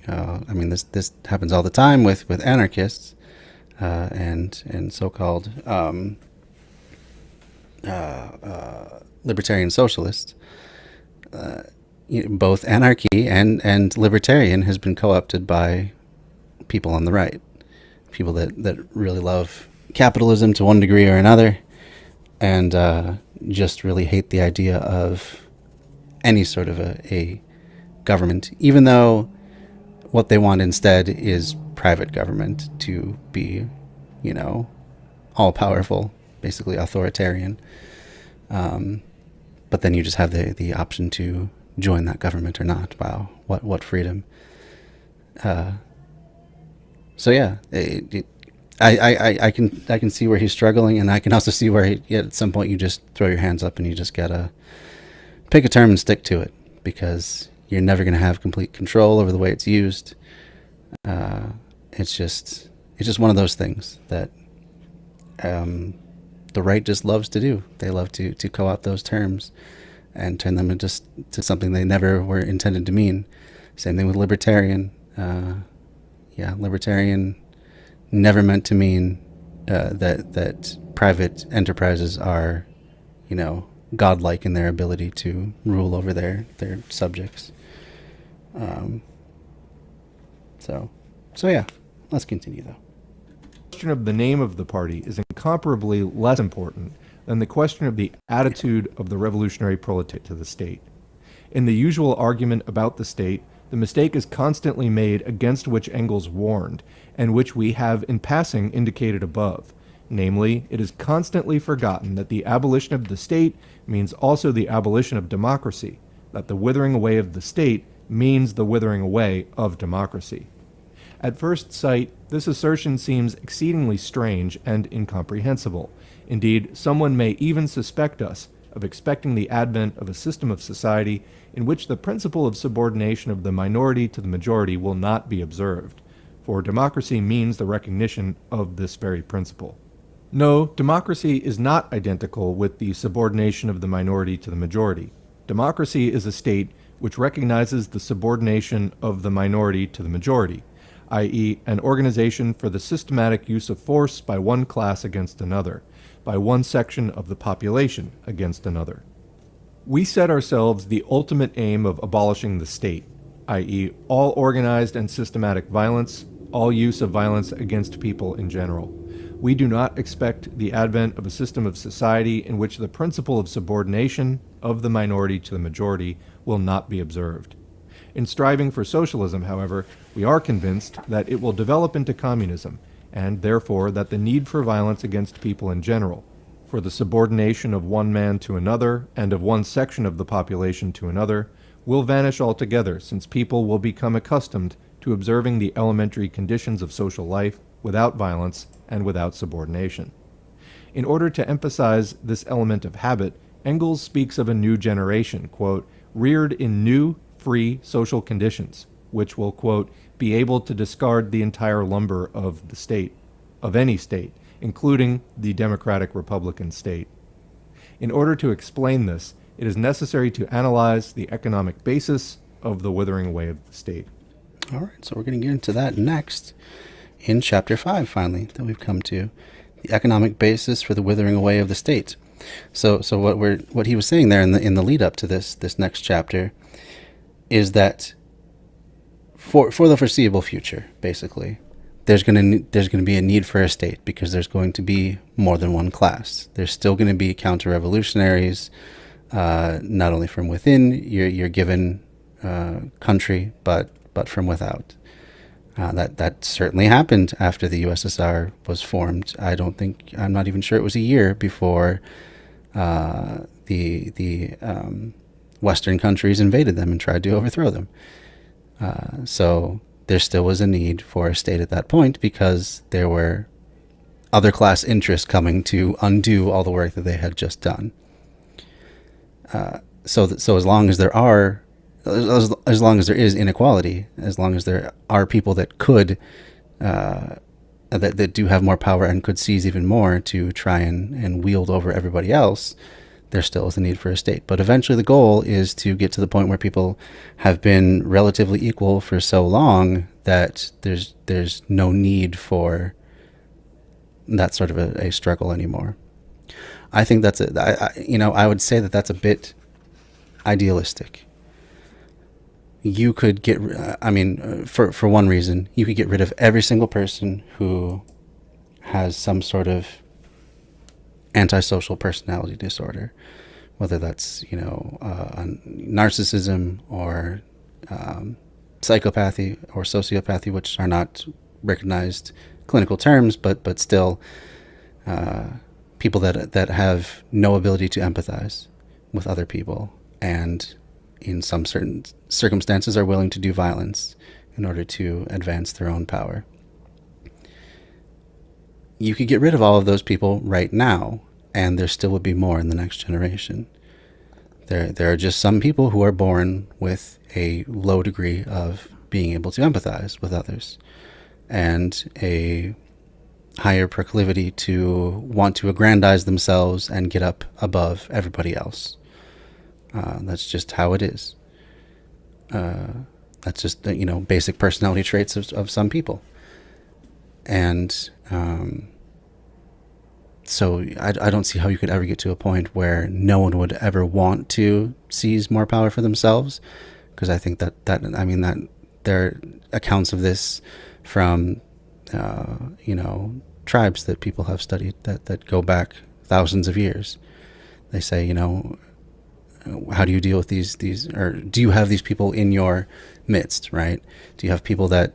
[SPEAKER 1] I mean, this happens all the time with anarchists and so-called libertarian socialists. Both anarchy and libertarian has been co-opted by people on the right, people that really love capitalism to one degree or another, and just really hate the idea of any sort of a government, even though what they want instead is private government to be, all-powerful, basically authoritarian. But then you just have the option to join that government or not. Wow, what freedom. So yeah, I can see where he's struggling, and I can also see where at some point you just throw your hands up and you just gotta pick a term and stick to it, because you're never going to have complete control over the way it's used. It's just one of those things that the right just loves to do. They love to co-opt those terms and turn them into something they never were intended to mean. Same thing with libertarian. Libertarian never meant to mean that private enterprises are, godlike in their ability to rule over their subjects. So yeah, let's continue though.
[SPEAKER 2] The question of the name of the party is incomparably less important than the question of the attitude of the revolutionary proletariat to the state. In the usual argument about the state, the mistake is constantly made against which Engels warned, and which we have in passing indicated above. Namely, it is constantly forgotten that the abolition of the state means also the abolition of democracy, that the withering away of the state means the withering away of democracy. At first sight, this assertion seems exceedingly strange and incomprehensible. Indeed, someone may even suspect us of expecting the advent of a system of society in which the principle of subordination of the minority to the majority will not be observed, for democracy means the recognition of this very principle. No, democracy is not identical with the subordination of the minority to the majority. Democracy is a state which recognizes the subordination of the minority to the majority, i.e., an organization for the systematic use of force by one class against another, by one section of the population against another. We set ourselves the ultimate aim of abolishing the state, i.e., all organized and systematic violence, all use of violence against people in general. We do not expect the advent of a system of society in which the principle of subordination of the minority to the majority will not be observed. In striving for socialism, however, we are convinced that it will develop into communism, and therefore that the need for violence against people in general, for the subordination of one man to another and of one section of the population to another, will vanish altogether, since people will become accustomed to observing the elementary conditions of social life without violence and without subordination. In order to emphasize this element of habit, Engels speaks of a new generation, quote, reared in new, free social conditions, which will, quote, be able to discard the entire lumber of the state, of any state, including the democratic republican state. In order to explain this, it is necessary to analyze the economic basis of the withering away of the state.
[SPEAKER 1] All right, so we're going to get into that next in Chapter 5, finally, that we've come to. The economic basis for the withering away of the state. So what he was saying there in the lead up to this next chapter is that for the foreseeable future, basically, there's going to be a need for a state because there's going to be more than one class. There's still going to be counter-revolutionaries, not only from within your given country, but from without. That certainly happened after the USSR was formed. I'm not even sure it was a year before the Western countries invaded them and tried to overthrow them. So there still was a need for a state at that point because there were other class interests coming to undo all the work that they had just done. So as long as there are, as long as there is inequality, as long as there are people that could, that do have more power and could seize even more to try and wield over everybody else, there still is a need for a state. But eventually the goal is to get to the point where people have been relatively equal for so long that there's no need for that sort of a struggle anymore. I think that's I would say that that's a bit idealistic. You could get, for one reason, you could get rid of every single person who has some sort of antisocial personality disorder, whether that's, narcissism or psychopathy or sociopathy, which are not recognized clinical terms, but still people that have no ability to empathize with other people and in some certain circumstances are willing to do violence in order to advance their own power. You could get rid of all of those people right now, and there still would be more in the next generation. There are just some people who are born with a low degree of being able to empathize with others and a higher proclivity to want to aggrandize themselves and get up above everybody else. That's just how it is. That's just, basic personality traits of some people. And so I don't see how you could ever get to a point where no one would ever want to seize more power for themselves. Because I think that there are accounts of this from, tribes that people have studied that go back thousands of years. They say, how do you deal with these, or do you have these people in your midst, right? Do you have people that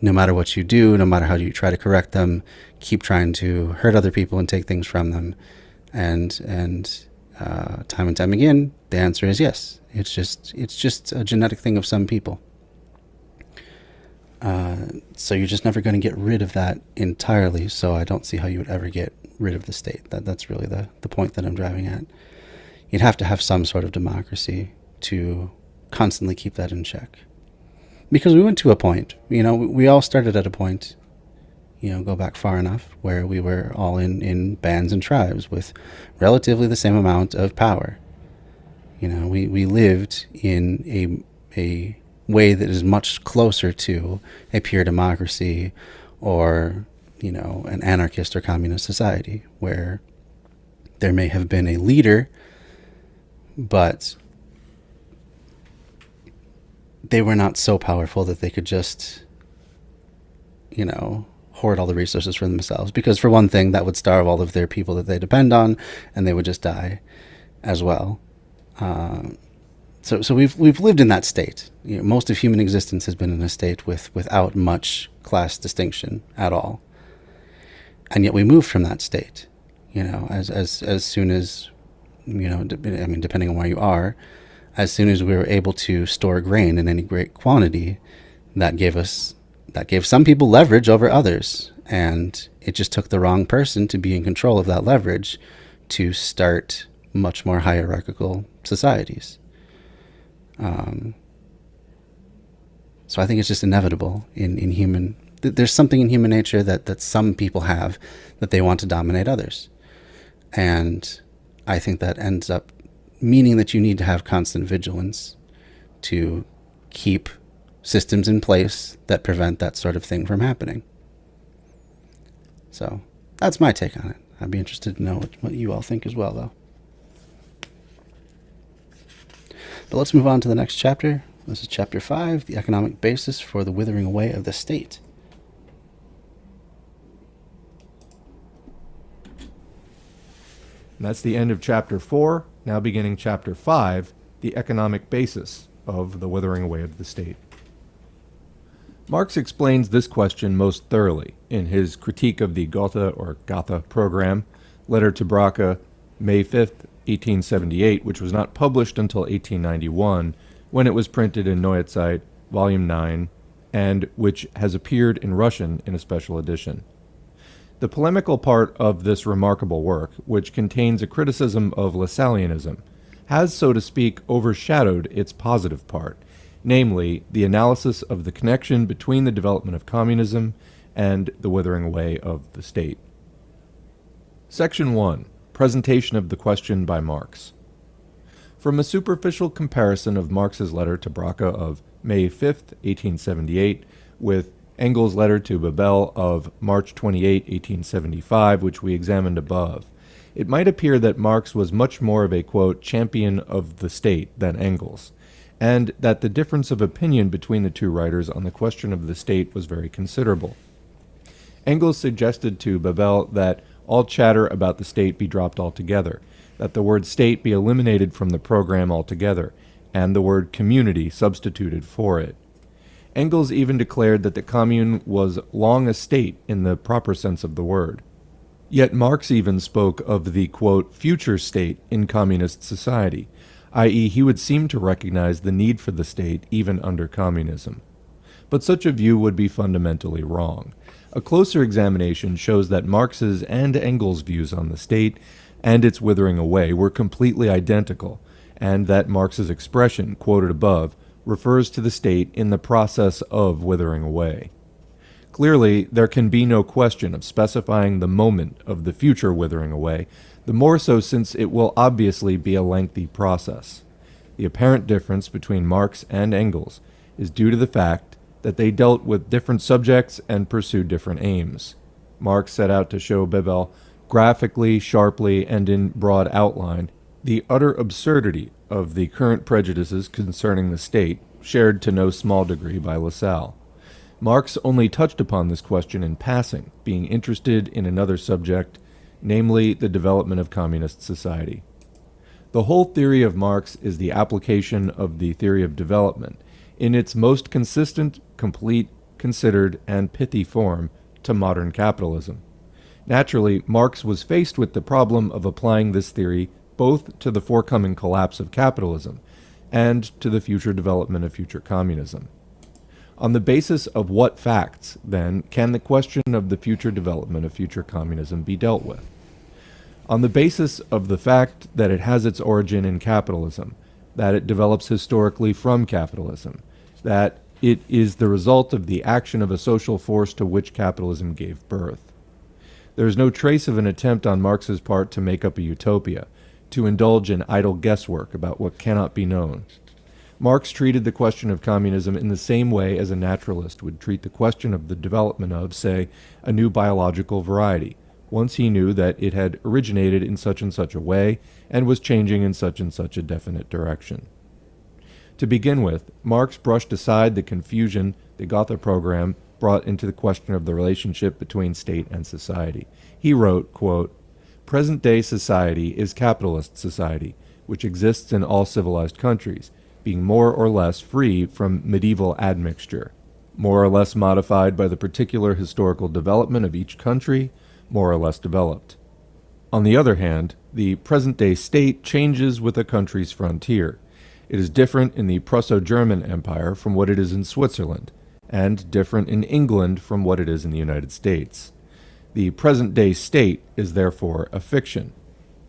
[SPEAKER 1] no matter what you do, no matter how you try to correct them, keep trying to hurt other people and take things from them? And time and time again, the answer is yes. It's just a genetic thing of some people. So you're just never going to get rid of that entirely. So I don't see how you would ever get rid of the state. That's really the point that I'm driving at. You'd have to have some sort of democracy to constantly keep that in check. Because we went to a point, we all started at a point, go back far enough, where we were all in bands and tribes with relatively the same amount of power. We lived in a way that is much closer to a pure democracy or, an anarchist or communist society, where there may have been a leader, but they were not so powerful that they could just, hoard all the resources for themselves. Because for one thing, that would starve all of their people that they depend on, and they would just die as well. So we've lived in that state. Most of human existence has been in a state without much class distinction at all, and yet we moved from that state. As soon as, depending on where you are, as soon as we were able to store grain in any great quantity, that gave some people leverage over others, and it just took the wrong person to be in control of that leverage to start much more hierarchical societies. So I think it's just inevitable in human. There's something in human nature that some people have, that they want to dominate others, and I think that ends up meaning that you need to have constant vigilance to keep systems in place that prevent that sort of thing from happening. So that's my take on it. I'd be interested to know what you all think as well, though. But let's move on to the next chapter. This is chapter 5, the economic basis for the withering away of the state.
[SPEAKER 2] And that's the end of chapter 4, now beginning chapter 5, the economic basis of the withering away of the state. Marx explains this question most thoroughly in his critique of the Gotha program, letter to Braque, May 5th, 1878, which was not published until 1891, when it was printed in Neue Zeit, Volume 9, and which has appeared in Russian in a special edition. The polemical part of this remarkable work, which contains a criticism of Lassalleanism, has, so to speak, overshadowed its positive part, namely the analysis of the connection between the development of communism and the withering away of the state. Section 1. Presentation of the question by Marx. From a superficial comparison of Marx's letter to Braque of May 5th, 1878, with Engels' letter to Bebel of March 28, 1875, which we examined above, it might appear that Marx was much more of a, quote, champion of the state than Engels, and that the difference of opinion between the two writers on the question of the state was very considerable. Engels suggested to Bebel that all chatter about the state be dropped altogether, that the word state be eliminated from the program altogether, and the word community substituted for it. Engels even declared that the commune was long a state in the proper sense of the word. Yet Marx even spoke of the, quote, future state in communist society, i.e. he would seem to recognize the need for the state even under communism. But such a view would be fundamentally wrong. A closer examination shows that Marx's and Engels' views on the state and its withering away were completely identical, and that Marx's expression, quoted above, refers to the state in the process of withering away. Clearly, there can be no question of specifying the moment of the future withering away, the more so since it will obviously be a lengthy process. The apparent difference between Marx and Engels is due to the fact that they dealt with different subjects and pursued different aims. Marx set out to show Bebel graphically, sharply, and in broad outline the utter absurdity of the current prejudices concerning the state, shared to no small degree by Lassalle. Marx only touched upon this question in passing, being interested in another subject, namely the development of communist society. The whole theory of Marx is the application of the theory of development, in its most consistent, complete, considered, and pithy form, to modern capitalism. Naturally, Marx was faced with the problem of applying this theory both to the forthcoming collapse of capitalism and to the future development of future communism. On the basis of what facts, then, can the question of the future development of future communism be dealt with? On the basis of the fact that it has its origin in capitalism, that it develops historically from capitalism, that it is the result of the action of a social force to which capitalism gave birth. There is no trace of an attempt on Marx's part to make up a utopia, to indulge in idle guesswork about what cannot be known. Marx treated the question of communism in the same way as a naturalist would treat the question of the development of, say, a new biological variety, once he knew that it had originated in such and such a way and was changing in such and such a definite direction. To begin with, Marx brushed aside the confusion the Gotha program brought into the question of the relationship between state and society. He wrote, quote, "Present-day society is capitalist society, which exists in all civilized countries, being more or less free from medieval admixture, more or less modified by the particular historical development of each country, more or less developed. On the other hand, the present-day state changes with a country's frontier. It is different in the Prusso-German Empire from what it is in Switzerland, and different in England from what it is in the United States. The present-day state is therefore a fiction.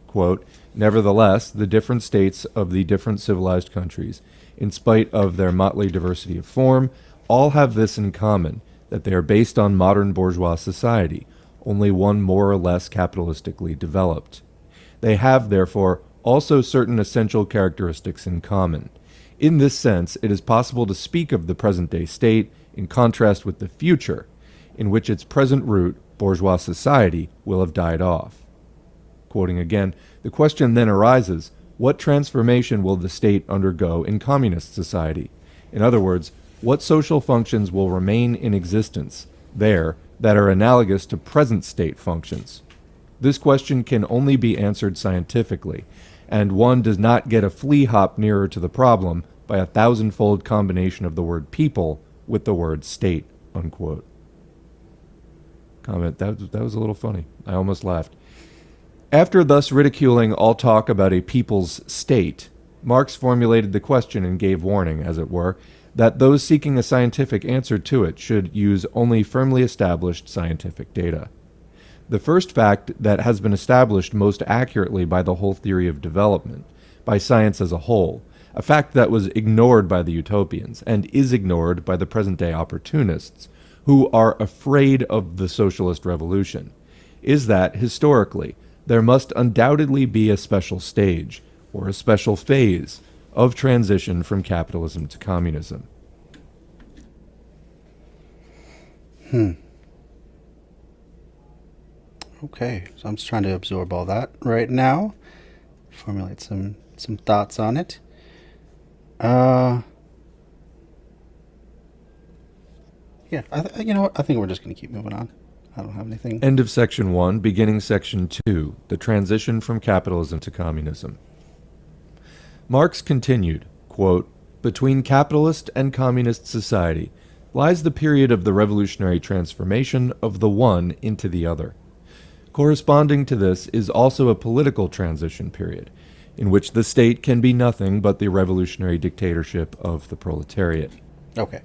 [SPEAKER 2] Quote, nevertheless, the different states of the different civilized countries, in spite of their motley diversity of form, all have this in common, that they are based on modern bourgeois society, only one more or less capitalistically developed. They have, therefore, also certain essential characteristics in common. In this sense, it is possible to speak of the present-day state in contrast with the future, in which its present root, bourgeois society, will have died off. Quoting again, the question then arises, what transformation will the state undergo in communist society? In other words, what social functions will remain in existence there that are analogous to present state functions? This question can only be answered scientifically, and one does not get a flea hop nearer to the problem by a thousandfold combination of the word people with the word state, unquote. Comment, that was a little funny. I almost laughed. After thus ridiculing all talk about a people's state, Marx formulated the question and gave warning, as it were, that those seeking a scientific answer to it should use only firmly established scientific data. The first fact that has been established most accurately by the whole theory of development, by science as a whole, a fact that was ignored by the utopians and is ignored by the present-day opportunists, who are afraid of the socialist revolution, is that, historically, there must undoubtedly be a special stage, or a special phase, of transition from capitalism to communism.
[SPEAKER 1] Okay, so I'm just trying to absorb all that right now, formulate some thoughts on it. Yeah, you know what? I think we're just going to keep moving on. I don't have anything.
[SPEAKER 2] End of section 1, beginning section 2, the transition from capitalism to communism. Marx continued, quote, between capitalist and communist society lies the period of the revolutionary transformation of the one into the other. Corresponding to this is also a political transition period, in which the state can be nothing but the revolutionary dictatorship of the proletariat.
[SPEAKER 1] Okay.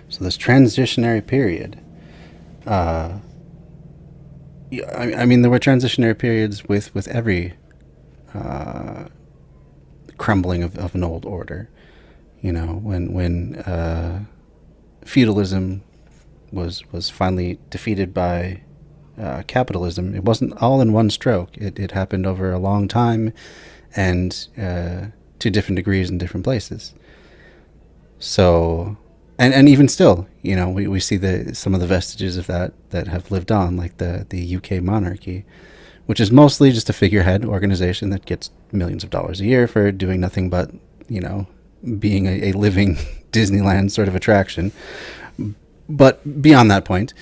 [SPEAKER 1] So this transitionary period, I mean, there were transitionary periods with every crumbling of an old order. You know, when feudalism was finally defeated by capitalism, it wasn't all in one stroke. It happened over a long time and to different degrees in different places. So, and even still, you know, we see some of the vestiges of that have lived on, like the UK monarchy, which is mostly just a figurehead organization that gets millions of dollars a year for doing nothing but, you know, being a living Disneyland sort of attraction. But beyond that point,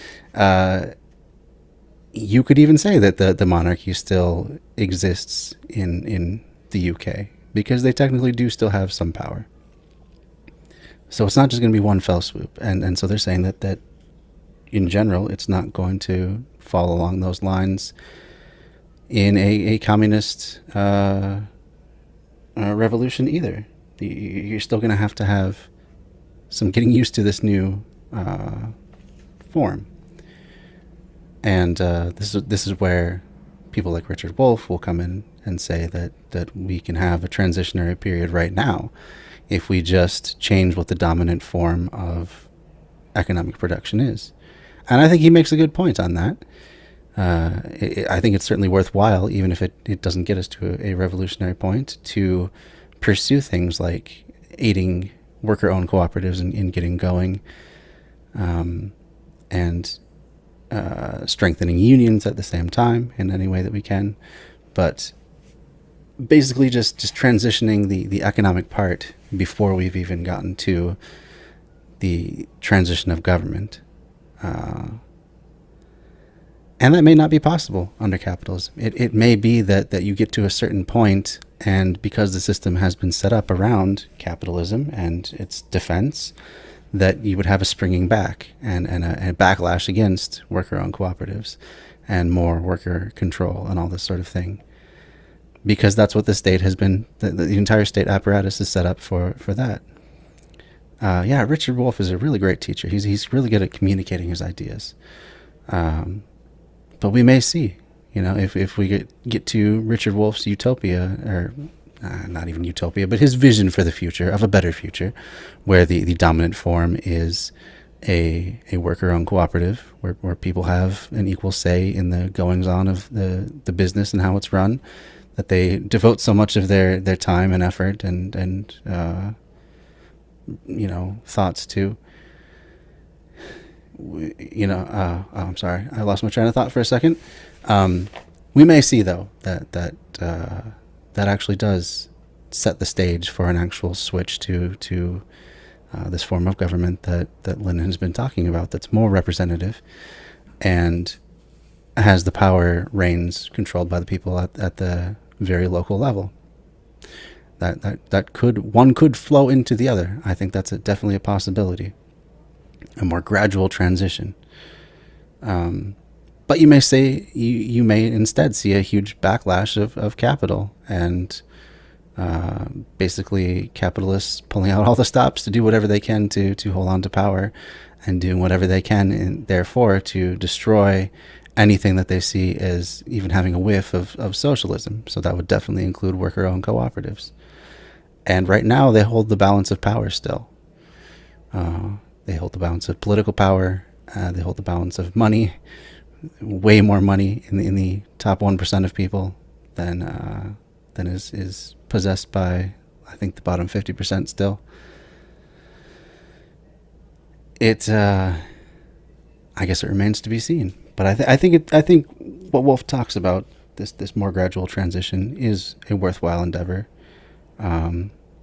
[SPEAKER 1] you could even say that the monarchy still exists in the UK, because they technically do still have some power. So it's not just going to be one fell swoop. And so they're saying that in general, it's not going to fall along those lines in a communist revolution either. You're still going to have some getting used to this new form. And this is where people like Richard Wolff will come in and say that we can have a transitionary period right now if we just change what the dominant form of economic production is. And I think he makes a good point on that. I think it's certainly worthwhile, even if it doesn't get us to a revolutionary point, to pursue things like aiding worker-owned cooperatives in getting going, and strengthening unions at the same time in any way that we can. But basically just transitioning the economic part before we've even gotten to the transition of government. And that may not be possible under capitalism. It may be that you get to a certain point, and because the system has been set up around capitalism and its defense, that you would have a springing back and a backlash against worker-owned cooperatives and more worker control and all this sort of thing. Because that's what the state has been, the entire state apparatus is set up for that. Yeah, Richard Wolff is a really great teacher. He's really good at communicating his ideas. But we may see, if we get to Richard Wolff's utopia, or not even utopia, but his vision for the future, of a better future, where the dominant form is a worker-owned cooperative, where people have an equal say in the goings-on of the business and how it's run, that they devote so much of their time and effort and thoughts to. I'm sorry, I lost my train of thought for a second. We may see, though, that actually does set the stage for an actual switch to this form of government that Lenin has been talking about, that's more representative and has the power reins controlled by the people at the very local level. That could flow into the other. I think that's definitely a possibility. A more gradual transition. But you may say you may instead see a huge backlash of capital and basically capitalists pulling out all the stops to do whatever they can to hold on to power, and doing whatever they can therefore to destroy anything that they see as even having a whiff of socialism. So that would definitely include worker-owned cooperatives. And right now they hold the balance of power still. They hold the balance of political power. They hold the balance of money. Way more money in the top 1% of people than is possessed by, I think, the bottom 50% still. I guess it remains to be seen. But I think what Wolff talks about, this more gradual transition, is a worthwhile endeavor.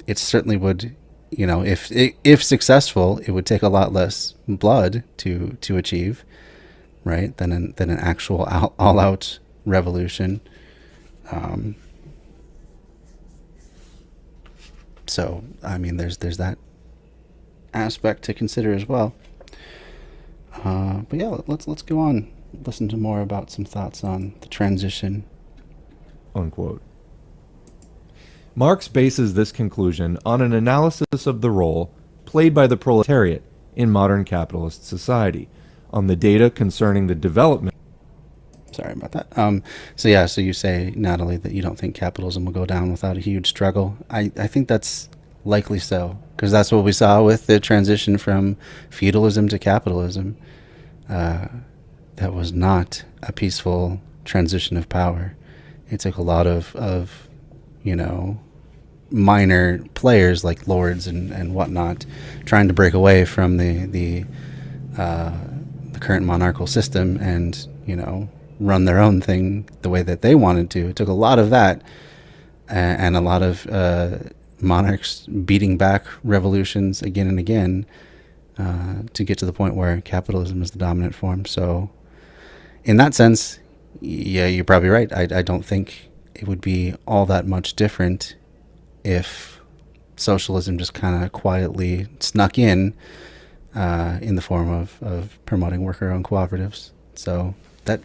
[SPEAKER 1] It certainly would. If successful, it would take a lot less blood to achieve, right, than an actual all-out revolution. So, I mean, there's that aspect to consider as well. But yeah, let's go on. Listen to more about some thoughts on the transition.
[SPEAKER 2] Unquote. Marx bases this conclusion on an analysis of the role played by the proletariat in modern capitalist society, on the data concerning the development.
[SPEAKER 1] Sorry about that. So you say, Natalie, that you don't think capitalism will go down without a huge struggle. I think that's likely so, because that's what we saw with the transition from feudalism to capitalism. That was not a peaceful transition of power. It took a lot of minor players like lords and whatnot trying to break away from the current monarchical system and run their own thing the way that they wanted to. It took a lot of that and a lot of monarchs beating back revolutions again and again to get to the point where capitalism is the dominant form. So in that sense, yeah, you're probably right. I don't think it would be all that much different if socialism just kind of quietly snuck in the form of promoting worker-owned cooperatives. So that,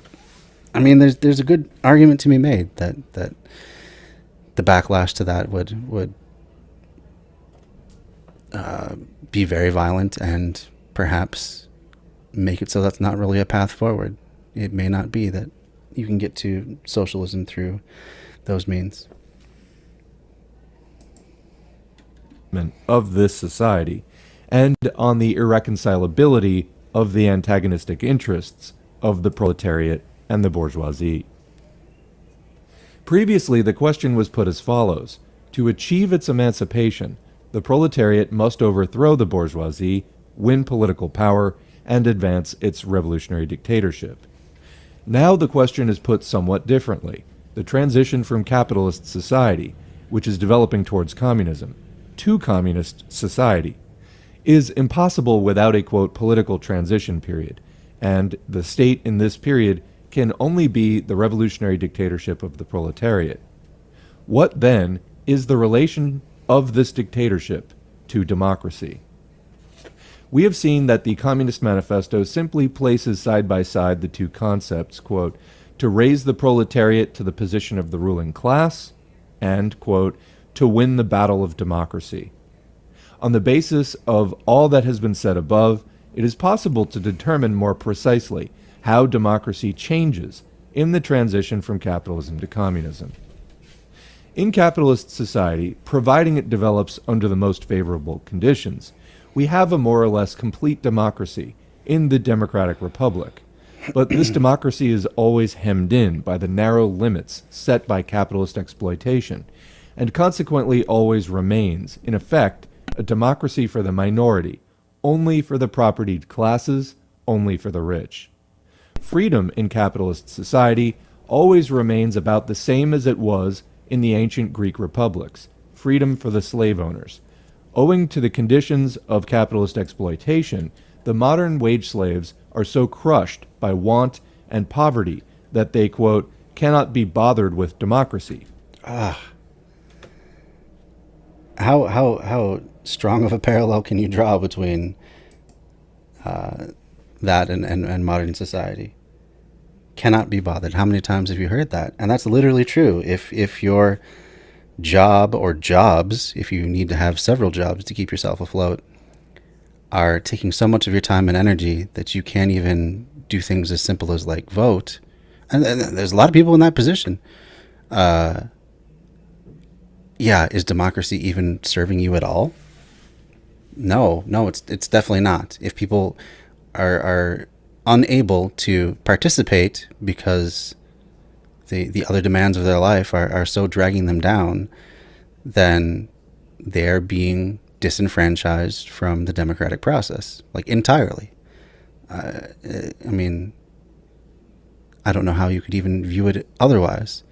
[SPEAKER 1] I mean, there's a good argument to be made that the backlash to that would be very violent and perhaps make it so that's not really a path forward. It may not be that you can get to socialism through those means.
[SPEAKER 2] Of this society, and on the irreconcilability of the antagonistic interests of the proletariat and the bourgeoisie. Previously, the question was put as follows: to achieve its emancipation, the proletariat must overthrow the bourgeoisie, win political power, and advance its revolutionary dictatorship. Now the question is put somewhat differently. The transition from capitalist society, which is developing towards communism, to communist society, is impossible without a, quote, political transition period, and the state in this period can only be the revolutionary dictatorship of the proletariat. What, then, is the relation of this dictatorship to democracy? We have seen that the Communist Manifesto simply places side by side the two concepts, quote, to raise the proletariat to the position of the ruling class, and, quote, to win the battle of democracy. On the basis of all that has been said above, it is possible to determine more precisely how democracy changes in the transition from capitalism to communism. In capitalist society, providing it develops under the most favorable conditions, we have a more or less complete democracy in the democratic republic. But this democracy is always hemmed in by the narrow limits set by capitalist exploitation, and consequently always remains, in effect, a democracy for the minority, only for the propertied classes, only for the rich. Freedom in capitalist society always remains about the same as it was in the ancient Greek republics, freedom for the slave owners. Owing to the conditions of capitalist exploitation, the modern wage slaves are so crushed by want and poverty that they, quote, cannot be bothered with democracy.
[SPEAKER 1] How strong of a parallel can you draw between that and modern society? Cannot be bothered. How many times have you heard that? And that's literally true. If your job or jobs, if you need to have several jobs to keep yourself afloat, are taking so much of your time and energy that you can't even do things as simple as like vote, and there's a lot of people in that position. Is democracy even serving you at all? No, it's definitely not. If people are unable to participate because the other demands of their life are so dragging them down, then they're being disenfranchised from the democratic process, like entirely. I mean, I don't know how you could even view it otherwise.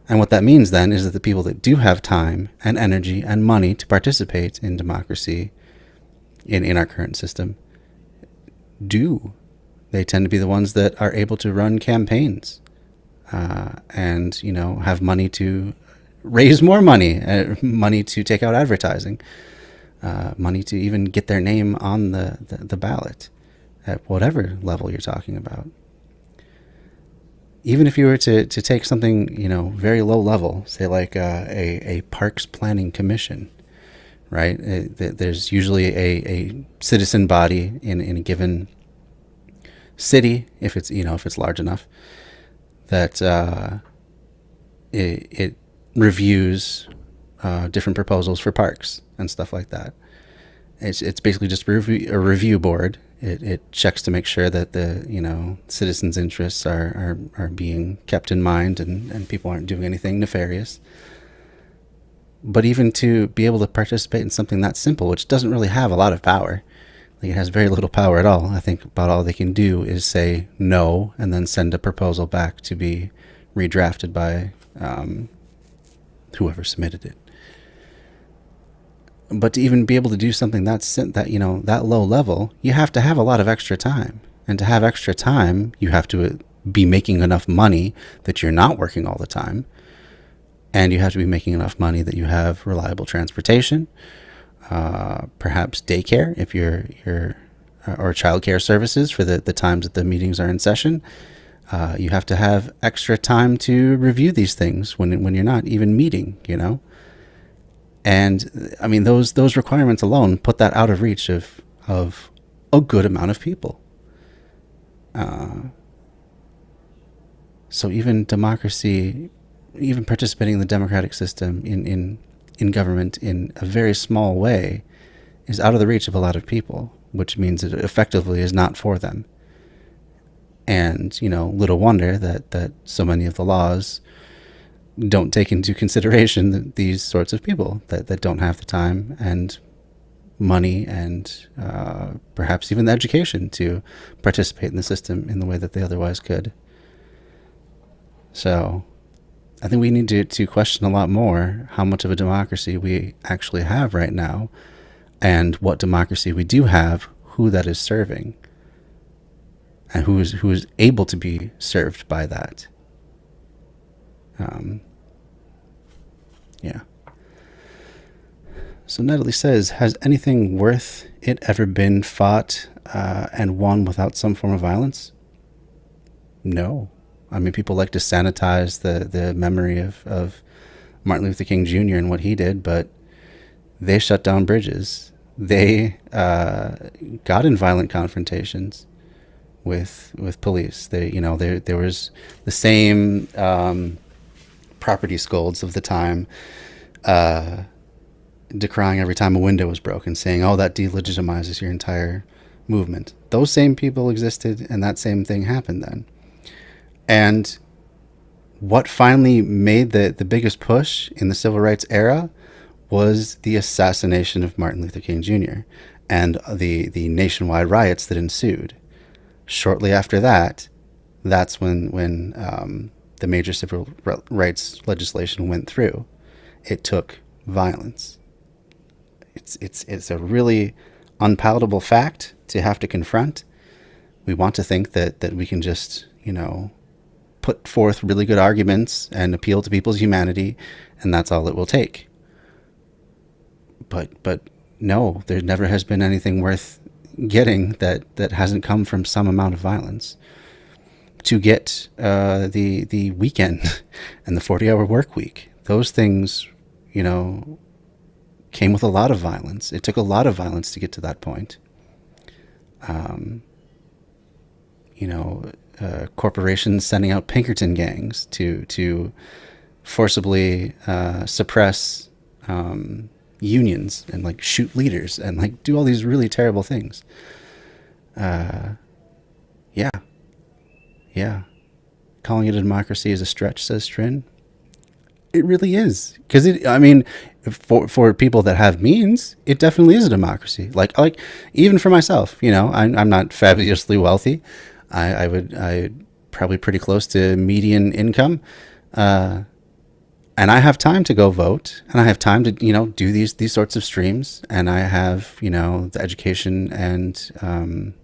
[SPEAKER 1] And what that means then is that the people that do have time and energy and money to participate in democracy in our current system they tend to be the ones that are able to run campaigns and have money to raise more money, money to take out advertising, money to even get their name on the ballot at whatever level you're talking about. Even if you were to take something, very low level, say like a parks planning commission, right? There's usually a citizen body in a given city, if it's large enough, that it reviews different proposals for parks and stuff like that. It's basically just a review board. It checks to make sure that the citizens' interests are being kept in mind and people aren't doing anything nefarious. But even to be able to participate in something that simple, which doesn't really have a lot of power, like it has very little power at all. I think about all they can do is say no and then send a proposal back to be redrafted by whoever submitted it. But to even be able to do something that low level, you have to have a lot of extra time. And to have extra time, you have to be making enough money that you're not working all the time. And you have to be making enough money that you have reliable transportation, perhaps daycare if you're or childcare services for the times that the meetings are in session. You have to have extra time to review these things when you're not even meeting, And I mean, those requirements alone put that out of reach of a good amount of people. So even democracy, even participating in the democratic system in government in a very small way is out of the reach of a lot of people, which means it effectively is not for them. And, little wonder that so many of the laws don't take into consideration these sorts of people that don't have the time and money and perhaps even the education to participate in the system in the way that they otherwise could. So I think we need to question a lot more how much of a democracy we actually have right now, and what democracy we do have, who that is serving, and who is able to be served by that. Yeah. So Natalie says, has anything worth it ever been fought and won without some form of violence? No. I mean, people like to sanitize the memory of Martin Luther King Jr. and what he did, but they shut down bridges. They got in violent confrontations with police. There was the same property scolds of the time decrying every time a window was broken, saying, oh, that delegitimizes your entire movement. Those same people existed, and that same thing happened then. And what finally made the biggest push in the civil rights era was the assassination of Martin Luther King Jr. and the nationwide riots that ensued. Shortly after that, that's when the major civil rights legislation went through. It took violence. It's a really unpalatable fact to have to confront. We want to think that we can just, put forth really good arguments and appeal to people's humanity, and that's all it will take. But no, there never has been anything worth getting that hasn't come from some amount of violence. To get the weekend and the 40-hour work week, those things, came with a lot of violence. It took a lot of violence to get to that point. Corporations sending out Pinkerton gangs to forcibly suppress unions and shoot leaders and do all these really terrible things. Yeah. Calling it a democracy is a stretch, says Trin. It really is, because for people that have means, it definitely is a democracy. Like even for myself, I'm not fabulously wealthy. I probably pretty close to median income, and I have time to go vote, and I have time to do these sorts of streams, and I have the education and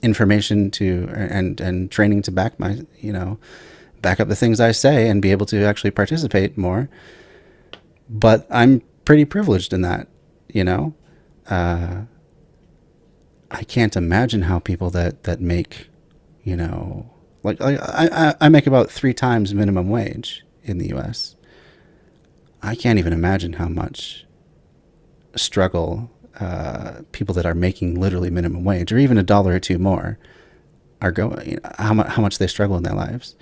[SPEAKER 1] information and training to back up the things I say and be able to actually participate more. But I'm pretty privileged in that, I can't imagine how people that make, I make about 3 times minimum wage in the US. I can't even imagine how much struggle people that are making literally minimum wage, or even $1 or $2 more, are going. How much they struggle in their lives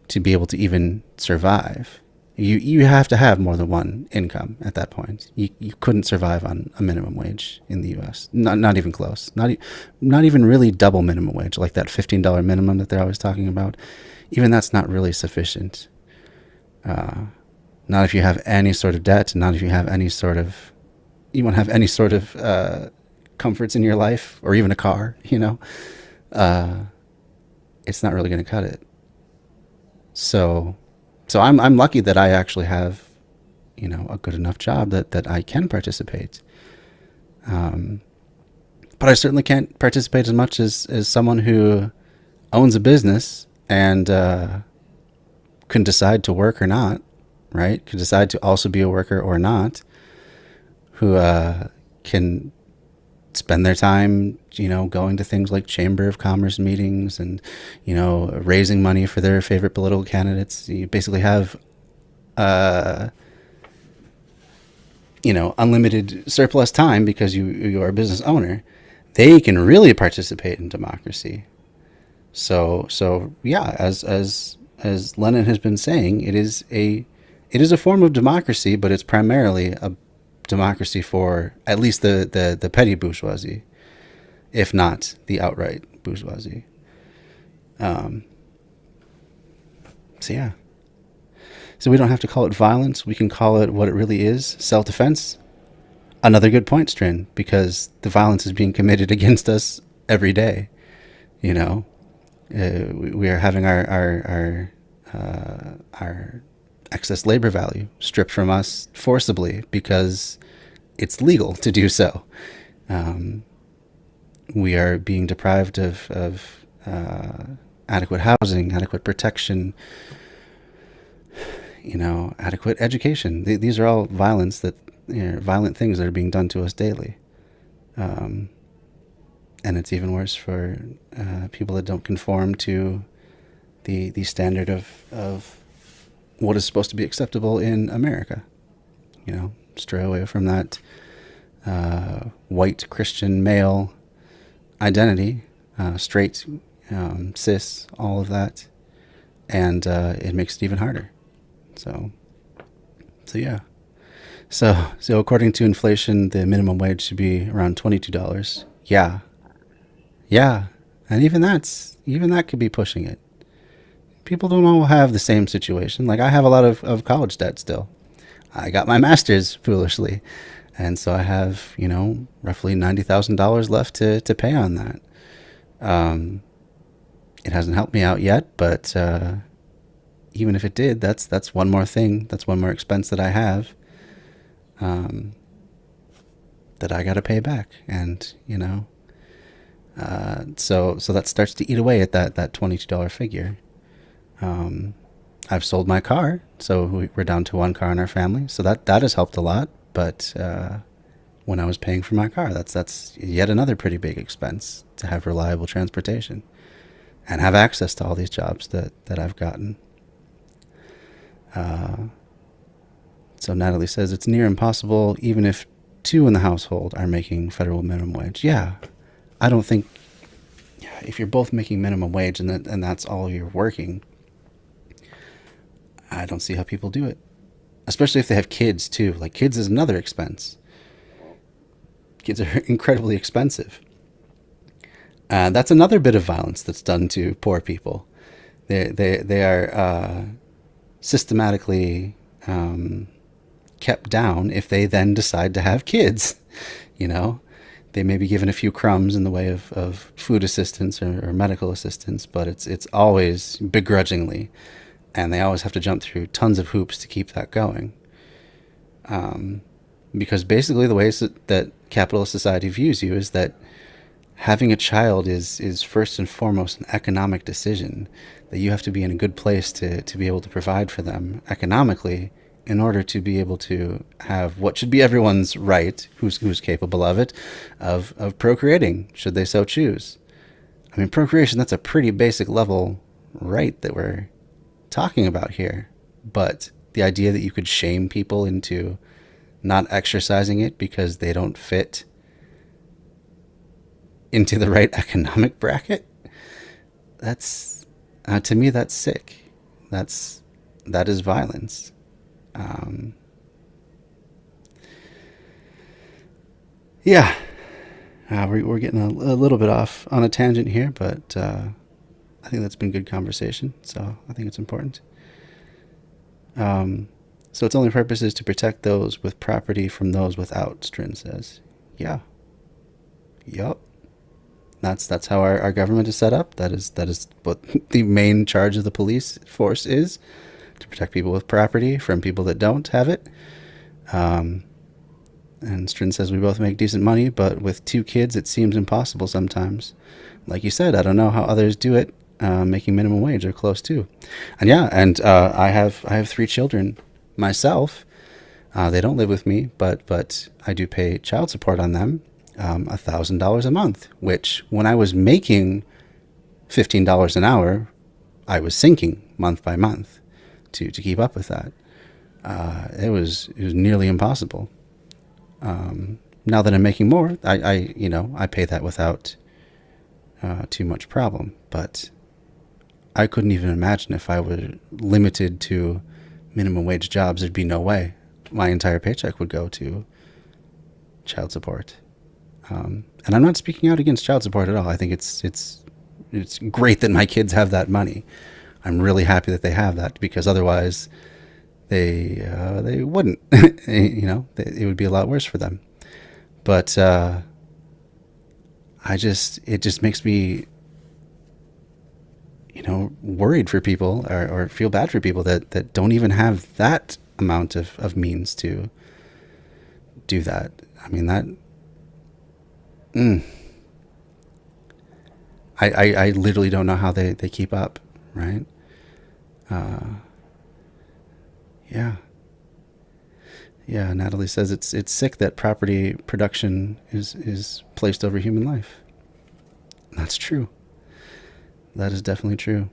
[SPEAKER 1] to be able to even survive. You have to have more than one income at that point. You couldn't survive on a minimum wage in the U.S. Not even close. Not even really double minimum wage, like that $15 minimum that they're always talking about. Even that's not really sufficient. Not if you have any sort of debt. Not if you have any sort of. You won't have any sort of comforts in your life, or even a car. It's not really going to cut it. So I'm lucky that I actually have, a good enough job that I can participate. But I certainly can't participate as much as someone who owns a business and can decide to work or not, right? Can decide to also be a worker or not, who can spend their time, going to things like Chamber of Commerce meetings and, raising money for their favorite political candidates. You basically have, unlimited surplus time because you are a business owner. They can really participate in democracy. So yeah, as Lenin has been saying, it is a form of democracy, but it's primarily a democracy for at least the petty bourgeoisie, if not the outright bourgeoisie. So yeah. So we don't have to call it violence. We can call it what it really is, self-defense. Another good point, Strin, because the violence is being committed against us every day. You know, we are having our excess labor value stripped from us forcibly because it's legal to do so. We are being deprived of adequate housing, adequate protection, adequate education. These are all violent things that are being done to us daily. And it's even worse for people that don't conform to the standard of what is supposed to be acceptable in America. Stray away from that white Christian male identity, straight, cis, all of that, and it makes it even harder. So yeah. So according to inflation, the minimum wage should be around $22. Yeah, and even that could be pushing it. People don't all have the same situation. Like, I have a lot of college debt still. I got my master's foolishly, and so I have roughly $90,000 left to pay on that. It hasn't helped me out yet, but even if it did, that's one more thing. That's one more expense that I have that I got to pay back, and so that starts to eat away at that $22 figure. I've sold my car, so we're down to one car in our family, so that has helped a lot. But when I was paying for my car, that's yet another pretty big expense to have reliable transportation and have access to all these jobs that I've gotten. So Natalie says it's near impossible even if two in the household are making federal minimum wage. Yeah, I don't think if you're both making minimum wage and that's all you're working, I don't see how people do it. Especially if they have kids too. Like, kids is another expense. Kids are incredibly expensive. That's another bit of violence that's done to poor people. They are systematically kept down if they then decide to have kids. They may be given a few crumbs in the way of food assistance or medical assistance, but it's always begrudgingly, and they always have to jump through tons of hoops to keep that going. Because basically the ways that capitalist society views you is that having a child is first and foremost an economic decision, that you have to be in a good place to be able to provide for them economically in order to be able to have what should be everyone's right, who's capable of it, of procreating, should they so choose. I mean, procreation, that's a pretty basic level right that we're talking about here. But the idea that you could shame people into not exercising it because they don't fit into the right economic bracket, that's to me, that's sick. That is violence. Yeah, we're getting a little bit off on a tangent here, but I think that's been good conversation, so I think it's important. So its only purpose is to protect those with property from those without, Strin says. Yeah. Yup. That's how our government is set up. That is what the main charge of the police force is, to protect people with property from people that don't have it. And Strin says we both make decent money, but with 2 kids, it seems impossible sometimes. Like you said, I don't know how others do it, making minimum wage or close to. And yeah, I have 3 children myself. They don't live with me, but I do pay child support on them, $1,000 a month, which when I was making $15 an hour, I was sinking month by month to keep up with that. It was nearly impossible. Now that I'm making more, I pay that without too much problem. But I couldn't even imagine if I were limited to minimum wage jobs, there'd be no way my entire paycheck would go to child support. And I'm not speaking out against child support at all. I think it's great that my kids have that money. I'm really happy that they have that, because otherwise they wouldn't. It would be a lot worse for them. But it just makes me, worried for people, or feel bad for people that don't even have that amount of means to do that. I mean, I literally don't know how they keep up, right? Yeah, Natalie says it's sick that property production is placed over human life. That's true. That is definitely true.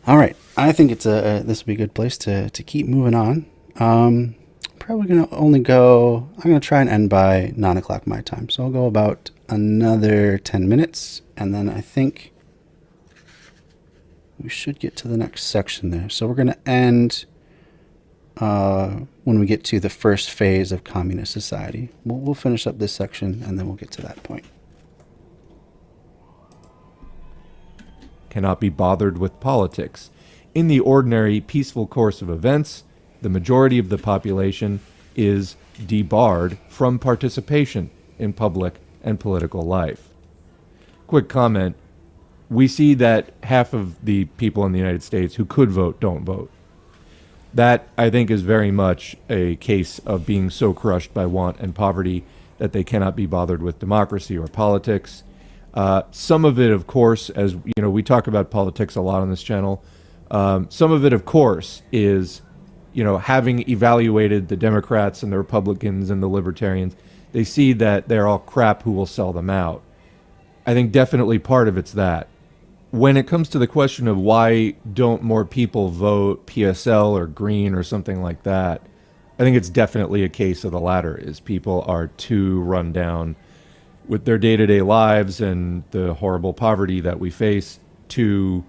[SPEAKER 1] All right, I think this would be a good place to keep moving on. Probably gonna I'm gonna try and end by 9 o'clock my time, so I'll go about another 10 minutes, and then I think we should get to the next section there. So we're gonna end when we get to the first phase of communist society. We'll finish up this section, and then we'll get to that point.
[SPEAKER 2] Cannot be bothered with politics. In the ordinary, peaceful course of events, the majority of the population is debarred from participation in public and political life. Quick comment. We see that half of the people in the United States who could vote don't vote. That, I think, is very much a case of being so crushed by want and poverty that they cannot be bothered with democracy or politics. Some of it, of course, as we talk about politics a lot on this channel. Some of it, of course, is having evaluated the Democrats and the Republicans and the Libertarians, they see that they're all crap who will sell them out. I think definitely part of it's that. When it comes to the question of why don't more people vote PSL or Green or something like that, I think it's definitely a case of the latter, is people are too run down with their day-to-day lives and the horrible poverty that we face to,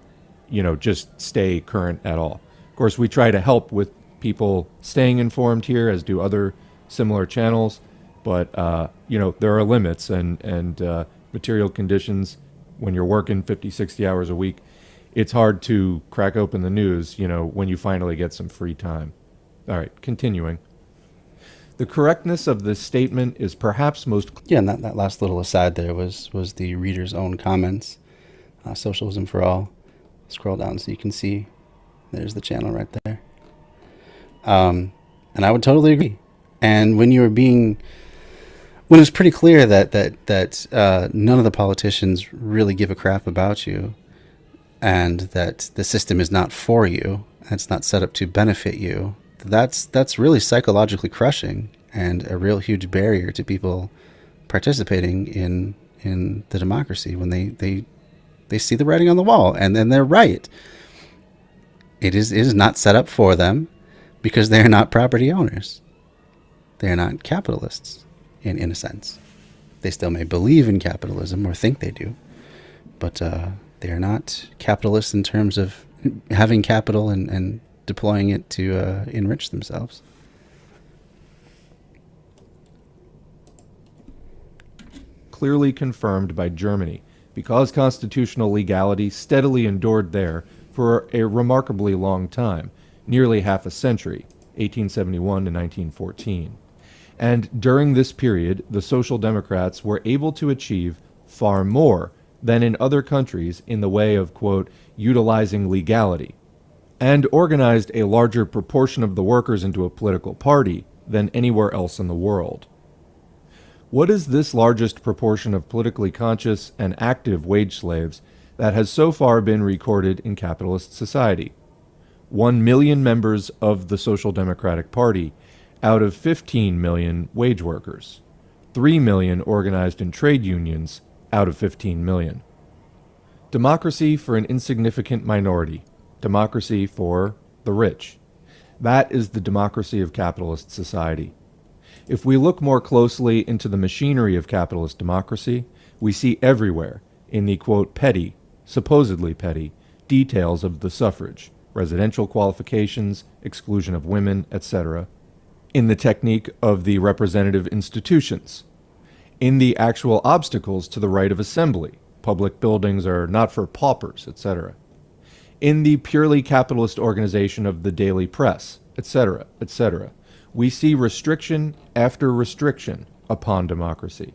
[SPEAKER 2] just stay current at all. Of course, we try to help with people staying informed here, as do other similar channels, but, there are limits and material conditions. When you're working 50, 60 hours a week, it's hard to crack open the news, when you finally get some free time. All right, continuing. The correctness of this statement is perhaps most...
[SPEAKER 1] Yeah, and that last little aside there was the reader's own comments. Socialism for All. Scroll down so you can see. There's the channel right there. And I would totally agree. And when it's pretty clear that none of the politicians really give a crap about you, and that the system is not for you, and it's not set up to benefit you, that's really psychologically crushing and a real huge barrier to people participating in the democracy when they see the writing on the wall, and then they're right. It is not set up for them because they're not property owners. They're not capitalists in a sense. They still may believe in capitalism or think they do, but they're not capitalists in terms of having capital and deploying it to enrich themselves.
[SPEAKER 2] Clearly confirmed by Germany, because constitutional legality steadily endured there for a remarkably long time, nearly half a century, 1871 to 1914. And during this period, the Social Democrats were able to achieve far more than in other countries in the way of, quote, utilizing legality, and organized a larger proportion of the workers into a political party than anywhere else in the world. What is this largest proportion of politically conscious and active wage slaves that has so far been recorded in capitalist society? 1 million members of the Social Democratic Party out of 15 million wage workers, 3 million organized in trade unions out of 15 million. Democracy for an insignificant minority, democracy for the rich. That is the democracy of capitalist society. If we look more closely into the machinery of capitalist democracy, we see everywhere, in the, quote, petty, supposedly petty, details of the suffrage, residential qualifications, exclusion of women, etc., in the technique of the representative institutions, in the actual obstacles to the right of assembly, public buildings are not for paupers, etc., In the purely capitalist organization of the daily press, etc., etc., we see restriction after restriction upon democracy.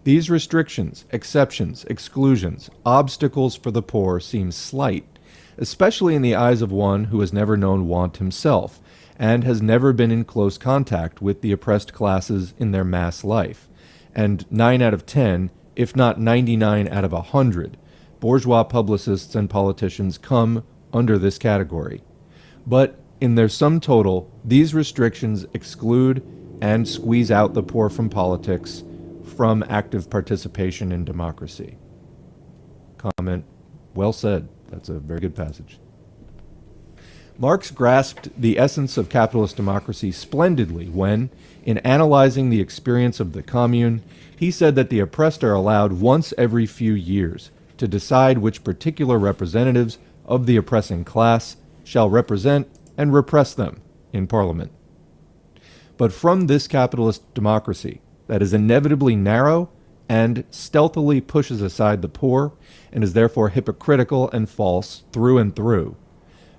[SPEAKER 2] These restrictions, exceptions, exclusions, obstacles for the poor seem slight, especially in the eyes of one who has never known want himself and has never been in close contact with the oppressed classes in their mass life. And 9 out of 10, if not 99 out of 100, bourgeois publicists and politicians come under this category. But in their sum total, these restrictions exclude and squeeze out the poor from politics, from active participation in democracy. Comment, well said. That's a very good passage. Marx grasped the essence of capitalist democracy splendidly when, in analyzing the experience of the commune, he said that the oppressed are allowed once every few years to decide which particular representatives of the oppressing class shall represent and repress them in Parliament. But from this capitalist democracy that is inevitably narrow and stealthily pushes aside the poor and is therefore hypocritical and false through and through,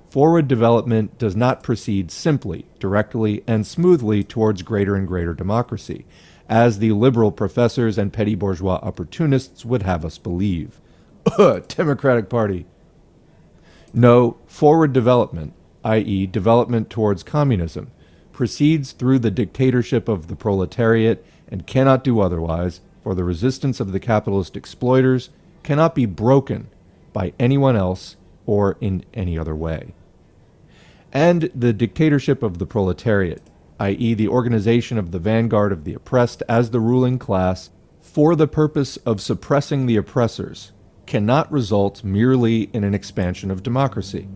[SPEAKER 2] forward development does not proceed simply, directly, and smoothly towards greater and greater democracy, as the liberal professors and petty bourgeois opportunists would have us believe. Democratic Party. No, forward development, i.e. development towards communism, proceeds through the dictatorship of the proletariat and cannot do otherwise, for the resistance of the capitalist exploiters cannot be broken by anyone else or in any other way. And the dictatorship of the proletariat, i.e. the organization of the vanguard of the oppressed as the ruling class for the purpose of suppressing the oppressors, cannot result merely in an expansion of democracy.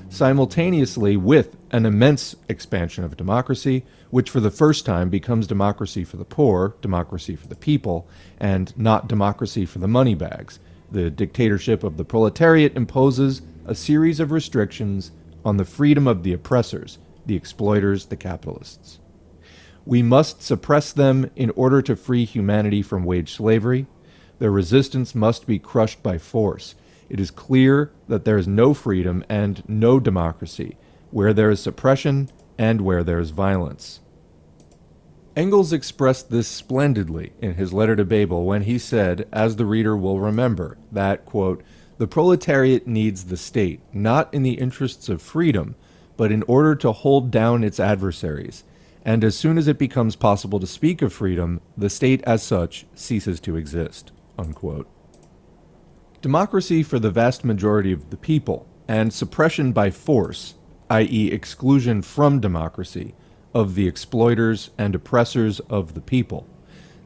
[SPEAKER 2] Simultaneously with an immense expansion of democracy, which for the first time becomes democracy for the poor, democracy for the people, and not democracy for the money bags, the dictatorship of the proletariat imposes a series of restrictions on the freedom of the oppressors, the exploiters, the capitalists. We must suppress them in order to free humanity from wage slavery. Their resistance must be crushed by force. It is clear that there is no freedom and no democracy where there is suppression and where there is violence. Engels expressed this splendidly in his letter to Babel when he said, as the reader will remember, that, quote, "The proletariat needs the state, not in the interests of freedom, but in order to hold down its adversaries. And as soon as it becomes possible to speak of freedom, the state as such ceases to exist." Unquote. Democracy for the vast majority of the people, and suppression by force, i.e. exclusion from democracy, of the exploiters and oppressors of the people.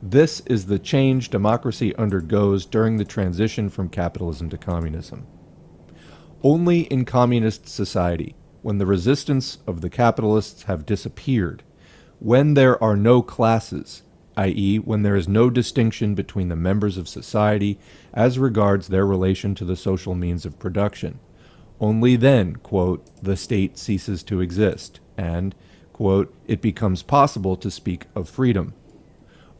[SPEAKER 2] This is the change democracy undergoes during the transition from capitalism to communism. Only in communist society, when the resistance of the capitalists have disappeared, when there are no classes, i.e. when there is no distinction between the members of society as regards their relation to the social means of production, only then, quote, the state ceases to exist, and, quote, it becomes possible to speak of freedom.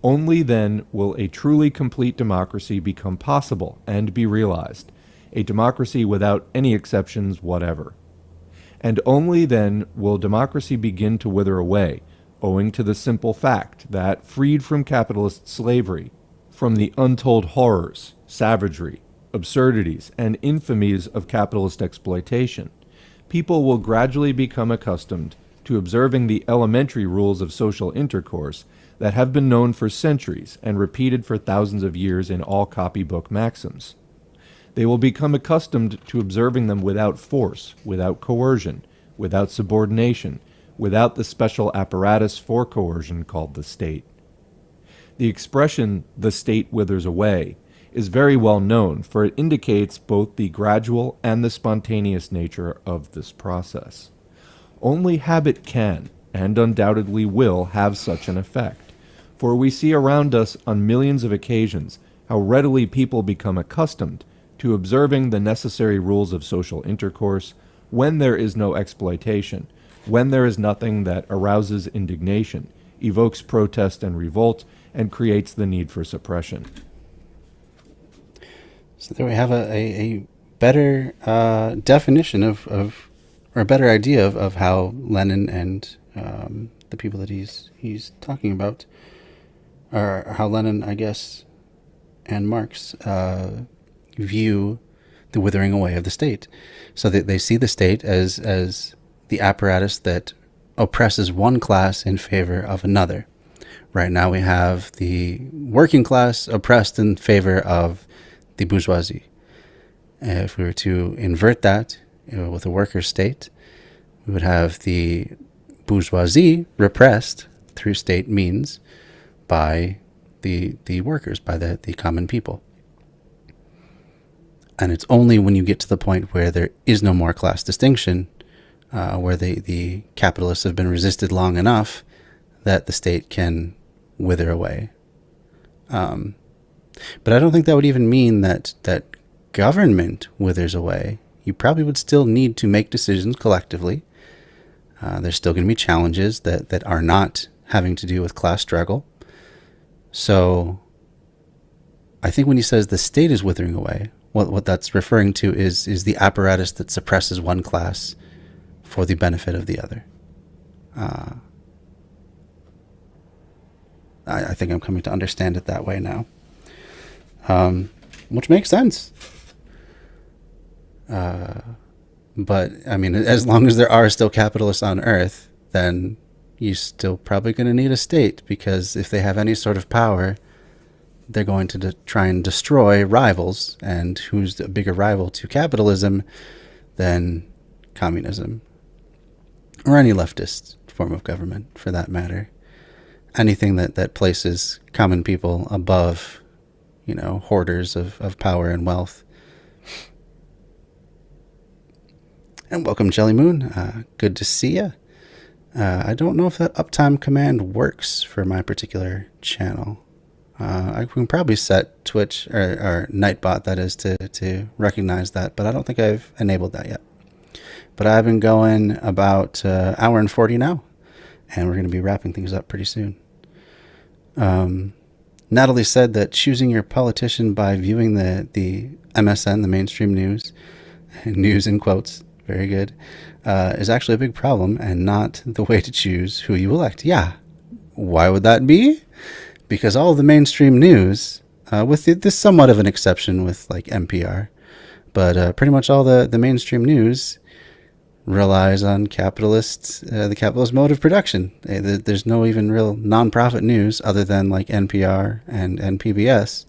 [SPEAKER 2] Only then will a truly complete democracy become possible and be realized, a democracy without any exceptions whatever. And only then will democracy begin to wither away, owing to the simple fact that, freed from capitalist slavery, from the untold horrors, savagery, absurdities, and infamies of capitalist exploitation, people will gradually become accustomed to observing the elementary rules of social intercourse that have been known for centuries and repeated for thousands of years in all copybook maxims. They will become accustomed to observing them without force, without coercion, without subordination, without the special apparatus for coercion called the state. The expression, "the state withers away," is very well known, for it indicates both the gradual and the spontaneous nature of this process. Only habit can, and undoubtedly will, have such an effect, for we see around us on millions of occasions how readily people become accustomed to observing the necessary rules of social intercourse when there is no exploitation, when there is nothing that arouses indignation, evokes protest and revolt, and creates the need for suppression.
[SPEAKER 1] So there we have a better definition of or a better idea of how Lenin and the people that he's talking about, or how Lenin, I guess, and Marx view the withering away of the state. So they see the state as the apparatus that oppresses one class in favor of another. Right now we have the working class oppressed in favor of the bourgeoisie. If we were to invert that with a worker state, we would have the bourgeoisie repressed through state means by the workers, by the common people. And it's only when you get to the point where there is no more class distinction, where the capitalists have been resisted long enough, that the state can wither away. But I don't think that would even mean that government withers away. You probably would still need to make decisions collectively. There's still going to be challenges that are not having to do with class struggle. So I think when he says the state is withering away, what that's referring to is the apparatus that suppresses one class for the benefit of the other. I think I'm coming to understand it that way now, which makes sense. But, I mean, as long as there are still capitalists on Earth, then you're still probably going to need a state, because if they have any sort of power, they're going to try and destroy rivals. And who's the bigger rival to capitalism than communism? Or any leftist form of government, for that matter. Anything that places common people above, hoarders of power and wealth. And welcome, Jelly Moon. Good to see you. I don't know if that uptime command works for my particular channel. I can probably set Twitch or Nightbot, that is, to recognize that, but I don't think I've enabled that yet. But I've been going about hour and 40 now, and we're going to be wrapping things up pretty soon. Natalie said that choosing your politician by viewing the MSN, the mainstream news in quotes, very good, is actually a big problem and not the way to choose who you elect. Yeah. Why would that be? Because all the mainstream news, with this somewhat of an exception with like NPR, but pretty much all the mainstream news relies on the capitalist mode of production. There's no even real non-profit news other than like NPR and PBS.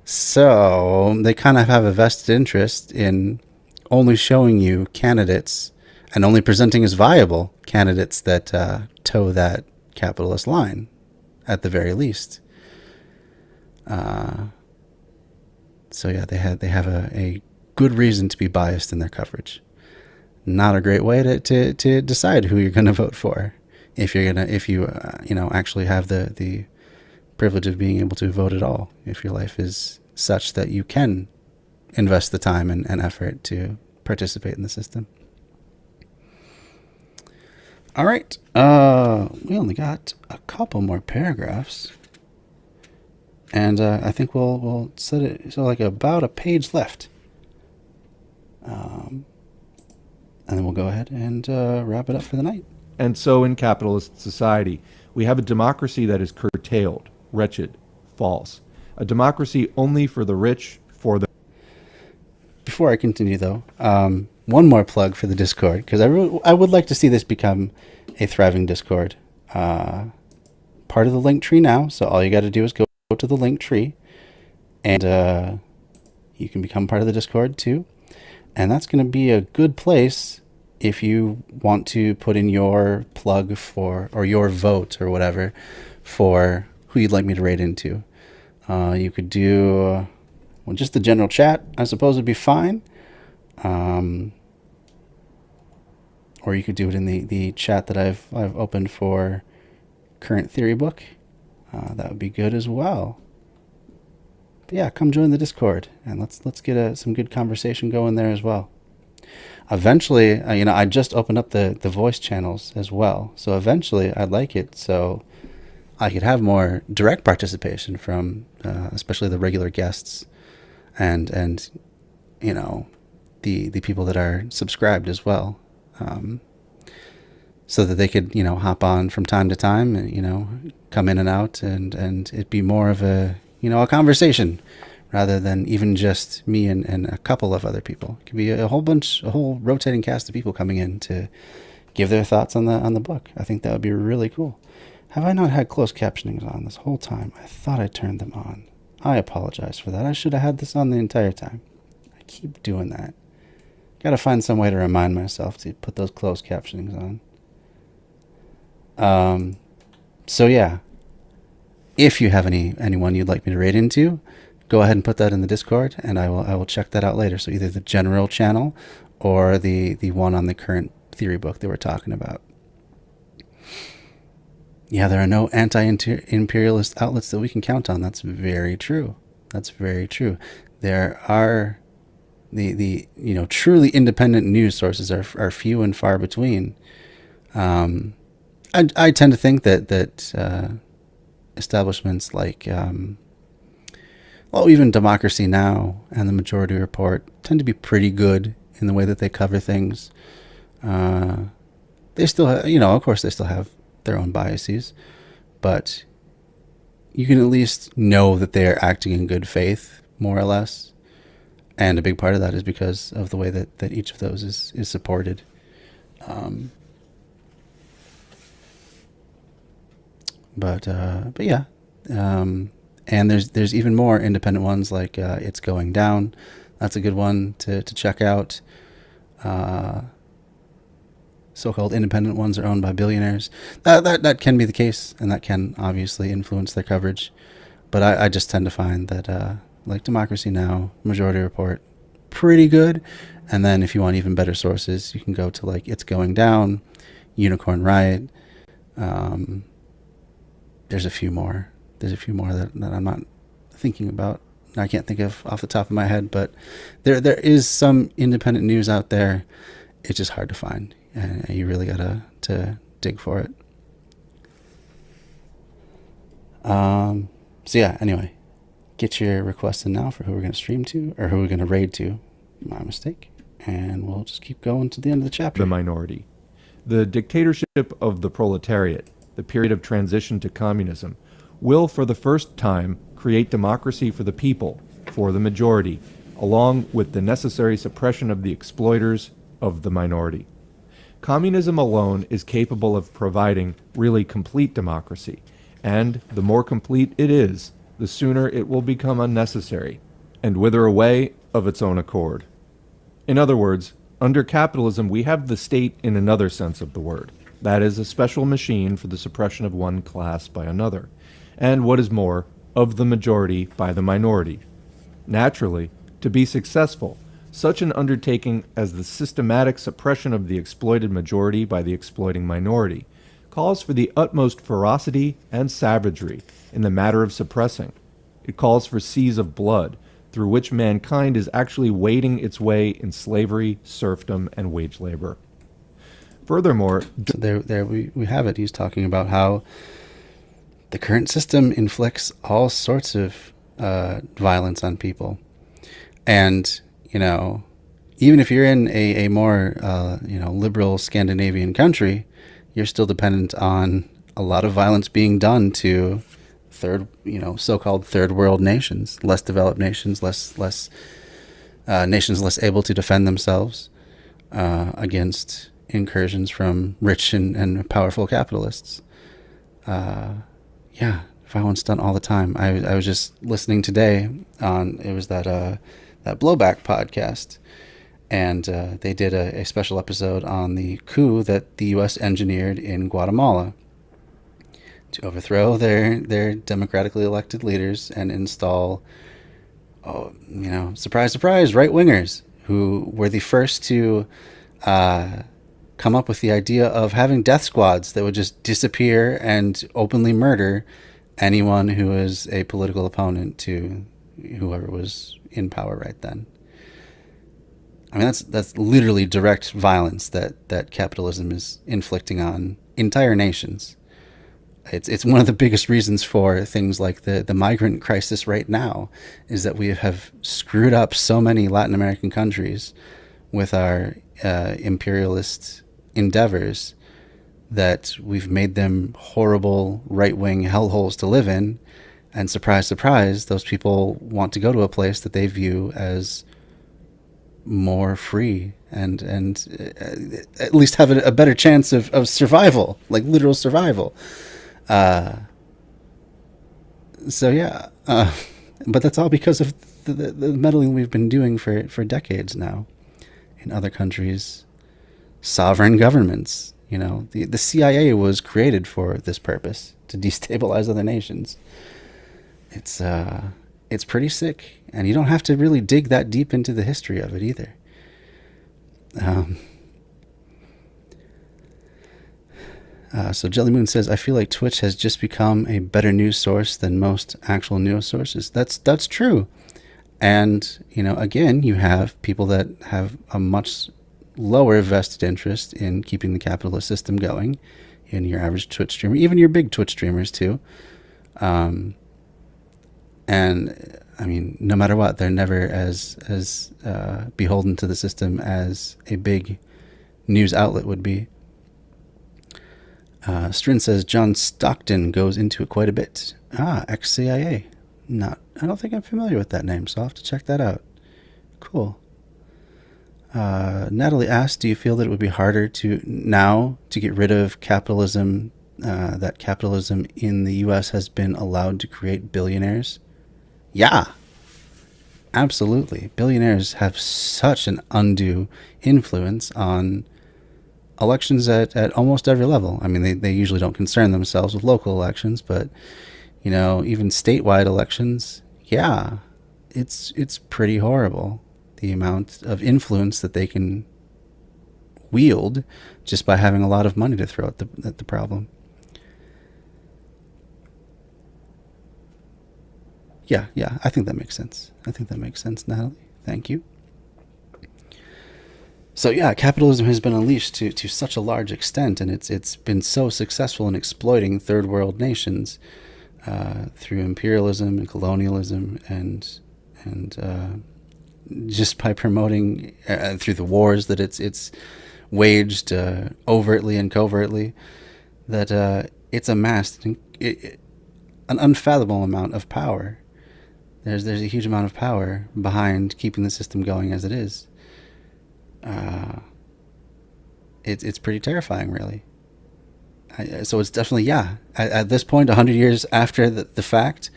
[SPEAKER 1] So they kind of have a vested interest in only showing you candidates and only presenting as viable candidates that toe that capitalist line, at the very least. So yeah, they have a good reason to be biased in their coverage. Not a great way to decide who you're going to vote for, if you actually have the privilege of being able to vote at all, if your life is such that you can invest the time and effort to participate in the system. All right, we only got a couple more paragraphs, and I think we'll set it so like about a page left. And then we'll go ahead and wrap it up for the night.
[SPEAKER 2] And so in capitalist society, we have a democracy that is curtailed, wretched, false. A democracy only for the rich, for the...
[SPEAKER 1] Before I continue, though, one more plug for the Discord, because I would like to see this become a thriving Discord. Part of the link tree now, so all you got to do is go to the link tree, and you can become part of the Discord, too. And that's going to be a good place if you want to put in your plug for, or your vote or whatever, for who you'd like me to raid into. You could do, just the general chat, I suppose would be fine. Or you could do it in the chat that I've opened for Current Theory Book. That would be good as well. But yeah, come join the Discord, and let's get some good conversation going there as well. Eventually, I just opened up the voice channels as well. So eventually, I'd like it so I could have more direct participation from, especially the regular guests, and the people that are subscribed as well, so that they could, hop on from time to time and, come in and out, and it be more of a, a conversation rather than even just me and a couple of other people. It could be a whole rotating cast of people coming in to give their thoughts on the book. I think that would be really cool. Have I not had closed captionings on this whole time? I thought I turned them on. I apologize for that. I should have had this on the entire time. I keep doing that. Gotta find some way to remind myself to put those closed captionings on. So yeah, if you have anyone you'd like me to raid into, go ahead and put that in the Discord, and I will check that out later. So either the general channel or the one on the current theory book that we're talking about. Yeah, there are no anti-imperialist outlets that we can count on. That's very true. That's very true. There are the truly independent news sources are few and far between. I tend to think that establishments like even Democracy Now! And the Majority Report tend to be pretty good in the way that they cover things. They still of course they still have their own biases, but you can at least know that they are acting in good faith, more or less. And a big part of that is because of the way that each of those is supported. But yeah. And there's even more independent ones like It's Going Down. That's a good one to check out. So-called independent ones are owned by billionaires. That can be the case, and that can obviously influence their coverage. But I just tend to find that like Democracy Now!, Majority Report, pretty good. And then if you want even better sources, you can go to like It's Going Down, Unicorn Riot. There's a few more. There's a few more that I'm not thinking about. I can't think of off the top of my head, but there is some independent news out there. It's just hard to find, and you really gotta to dig for it. So yeah, anyway, get your requests in now for who we're going to stream to, or who we're going to raid to. My mistake. And we'll just keep going to the end of the chapter.
[SPEAKER 2] The minority. The dictatorship of the proletariat, the period of transition to communism, will for the first time create democracy for the people, for the majority, along with the necessary suppression of the exploiters of the minority. Communism alone is capable of providing really complete democracy, and the more complete it is, the sooner it will become unnecessary and wither away of its own accord. In other words, under capitalism we have the state in another sense of the word. That is, a special machine for the suppression of one class by another, and what is more, of the majority by the minority. Naturally, to be successful, such an undertaking as the systematic suppression of the exploited majority by the exploiting minority calls for the utmost ferocity and savagery in the matter of suppressing. It calls for seas of blood, through which mankind is actually wading its way in slavery, serfdom, and wage labor. Furthermore,
[SPEAKER 1] there we have it. He's talking about how the current system inflicts all sorts of violence on people. And, even if you're in a more, liberal Scandinavian country, you're still dependent on a lot of violence being done to so-called third world nations, less developed nations, nations less able to defend themselves against incursions from rich and powerful capitalists. Yeah, violence done all the time. I was just listening today on, it was that Blowback podcast, and they did a special episode on the coup that the U.S. engineered in Guatemala to overthrow their democratically elected leaders and install, surprise, surprise, right-wingers who were the first to come up with the idea of having death squads that would just disappear and openly murder anyone who is a political opponent to whoever was in power right then. I mean, that's literally direct violence that capitalism is inflicting on entire nations. It's one of the biggest reasons for things like the migrant crisis right now, is that we have screwed up so many Latin American countries with our imperialist endeavors that we've made them horrible right-wing hellholes to live in, and surprise, surprise, those people want to go to a place that they view as more free and at least have a better chance of survival, like literal survival. So yeah, but that's all because of the meddling we've been doing for decades now in other countries' sovereign governments. You know, the CIA was created for this purpose, to destabilize other nations. It's pretty sick, and you don't have to really dig that deep into the history of it either. So Jelly Moon says, I feel like Twitch has just become a better news source than most actual news sources. That's true. And, you know, again, you have people that have a much lower vested interest in keeping the capitalist system going, in your average Twitch streamer, even your big Twitch streamers too. And I mean, no matter what, they're never as beholden to the system as a big news outlet would be. Strin says John Stockton goes into it quite a bit. Ex-CIA. I don't think I'm familiar with that name, so I'll have to check that out. Cool. Natalie asked, do you feel that it would be harder to get rid of capitalism, that capitalism in the U.S. has been allowed to create billionaires? Yeah, absolutely. Billionaires have such an undue influence on elections at almost every level. I mean, they usually don't concern themselves with local elections, but, you know, even statewide elections, yeah, it's pretty horrible, the amount of influence that they can wield just by having a lot of money to throw at the problem. Yeah, I think that makes sense. Natalie. Thank you. So yeah, capitalism has been unleashed to such a large extent, and it's been so successful in exploiting third world nations through imperialism and colonialism and just by promoting through the wars that it's waged overtly and covertly, that it's amassed an unfathomable amount of power. There's a huge amount of power behind keeping the system going as it is. It's pretty terrifying, really. So it's definitely, yeah, at this point, 100 years after the fact,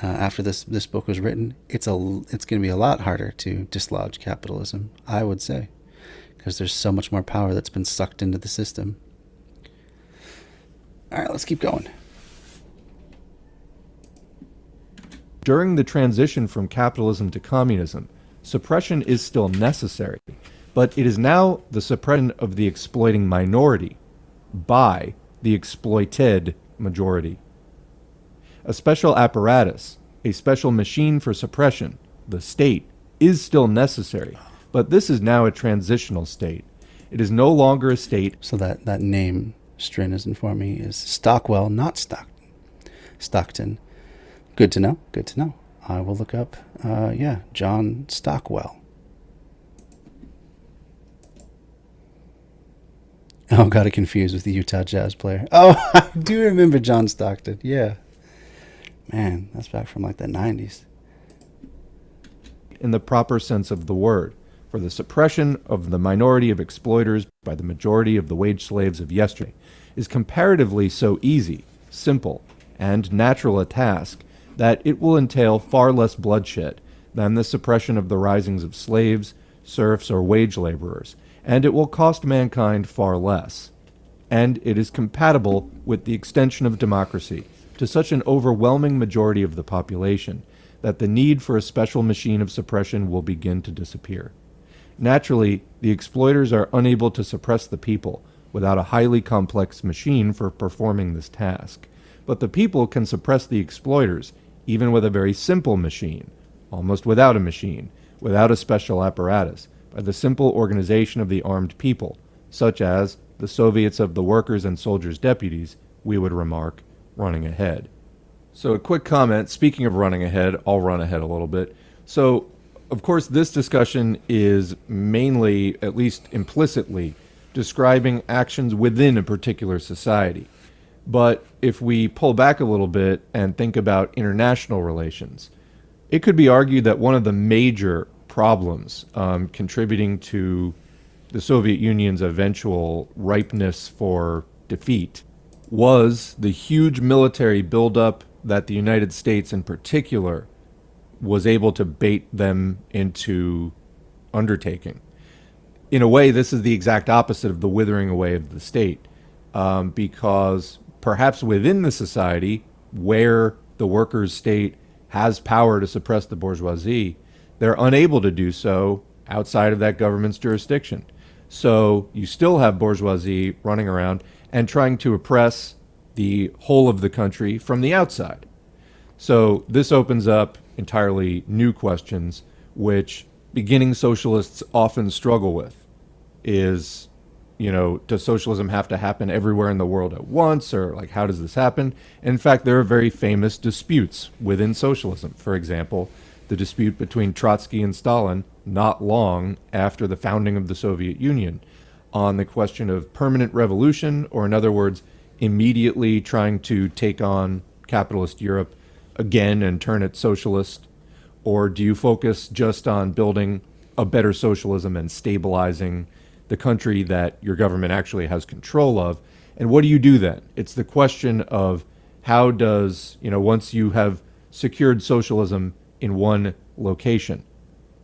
[SPEAKER 1] after this book was written, it's going to be a lot harder to dislodge capitalism, I would say, because there's so much more power that's been sucked into the system. All right, let's keep going.
[SPEAKER 2] During the transition from capitalism to communism, suppression is still necessary, but it is now the suppression of the exploiting minority by the exploited majority. A special apparatus, a special machine for suppression, the state, is still necessary, but this is now a transitional state. It is no longer a state.
[SPEAKER 1] So that name, Strin is informing me, is Stockwell, not Stockton. Good to know. I will look up, John Stockwell. Oh, got it confused with the Utah Jazz player. Oh, I do remember John Stockton. Yeah. Man, that's back from like the 90s.
[SPEAKER 2] In the proper sense of the word, for the suppression of the minority of exploiters by the majority of the wage slaves of yesterday is comparatively so easy, simple, and natural a task that it will entail far less bloodshed than the suppression of the risings of slaves, serfs, or wage laborers, and it will cost mankind far less. And it is compatible with the extension of democracy to such an overwhelming majority of the population that the need for a special machine of suppression will begin to disappear. Naturally, the exploiters are unable to suppress the people without a highly complex machine for performing this task, but the people can suppress the exploiters even with a very simple machine, almost without a machine, without a special apparatus, by the simple organization of the armed people, such as the Soviets of the workers' and soldiers' deputies, we would remark, running ahead. So a quick comment, speaking of running ahead, I'll run ahead a little bit. So Of course, this discussion is mainly, at least implicitly, describing actions within a particular society. But if we pull back a little bit and think about international relations, it could be argued that one of the major problems contributing to the Soviet Union's eventual ripeness for defeat was the huge military buildup that the United States in particular was able to bait them into undertaking. In a way, this is the exact opposite of the withering away of the state, because perhaps within the society where the workers' state has power to suppress the bourgeoisie, they're unable to do so outside of that government's jurisdiction. So you still have bourgeoisie running around and trying to oppress the whole of the country from the outside. So this opens up entirely new questions, which beginning socialists often struggle with. Is, does socialism have to happen everywhere in the world at once, or like how does this happen? In fact, there are very famous disputes within socialism. For example, the dispute between Trotsky and Stalin not long after the founding of the Soviet Union on the question of permanent revolution, or in other words, immediately trying to take on capitalist Europe again and turn it socialist, or do you focus just on building a better socialism and stabilizing the country that your government actually has control of? And what do you do then? It's the question of how does, once you have secured socialism in one location,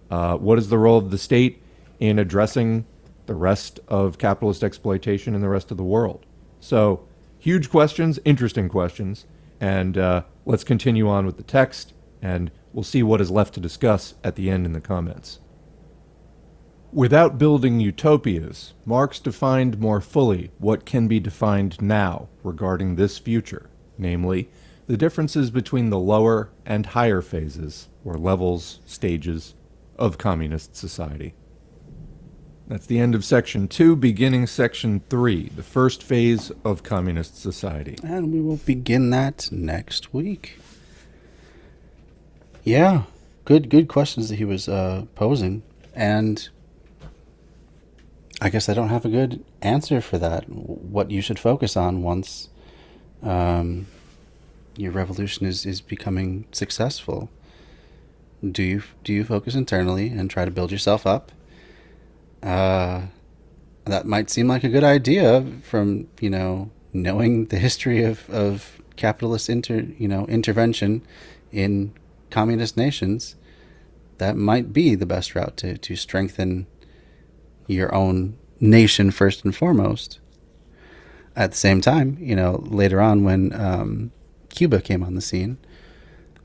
[SPEAKER 2] what is the role of the state in addressing the rest of capitalist exploitation in the rest of the world? So huge questions, interesting questions, and let's continue on with the text, and we'll see what is left to discuss at the end in the comments. Without building utopias, Marx defined more fully what can be defined now regarding this future, namely, the differences between the lower and higher phases, or levels, stages, of communist society. That's the end of section 2, beginning section 3, the first phase of communist society.
[SPEAKER 1] And we will begin that next week. Yeah, good questions that he was posing. And I guess I don't have a good answer for that. What you should focus on once your revolution is becoming successful. Do you focus internally and try to build yourself up? That might seem like a good idea from, knowing the history of capitalist intervention in communist nations. That might be the best route to strengthen your own nation first and foremost. At the same time, later on when Cuba came on the scene,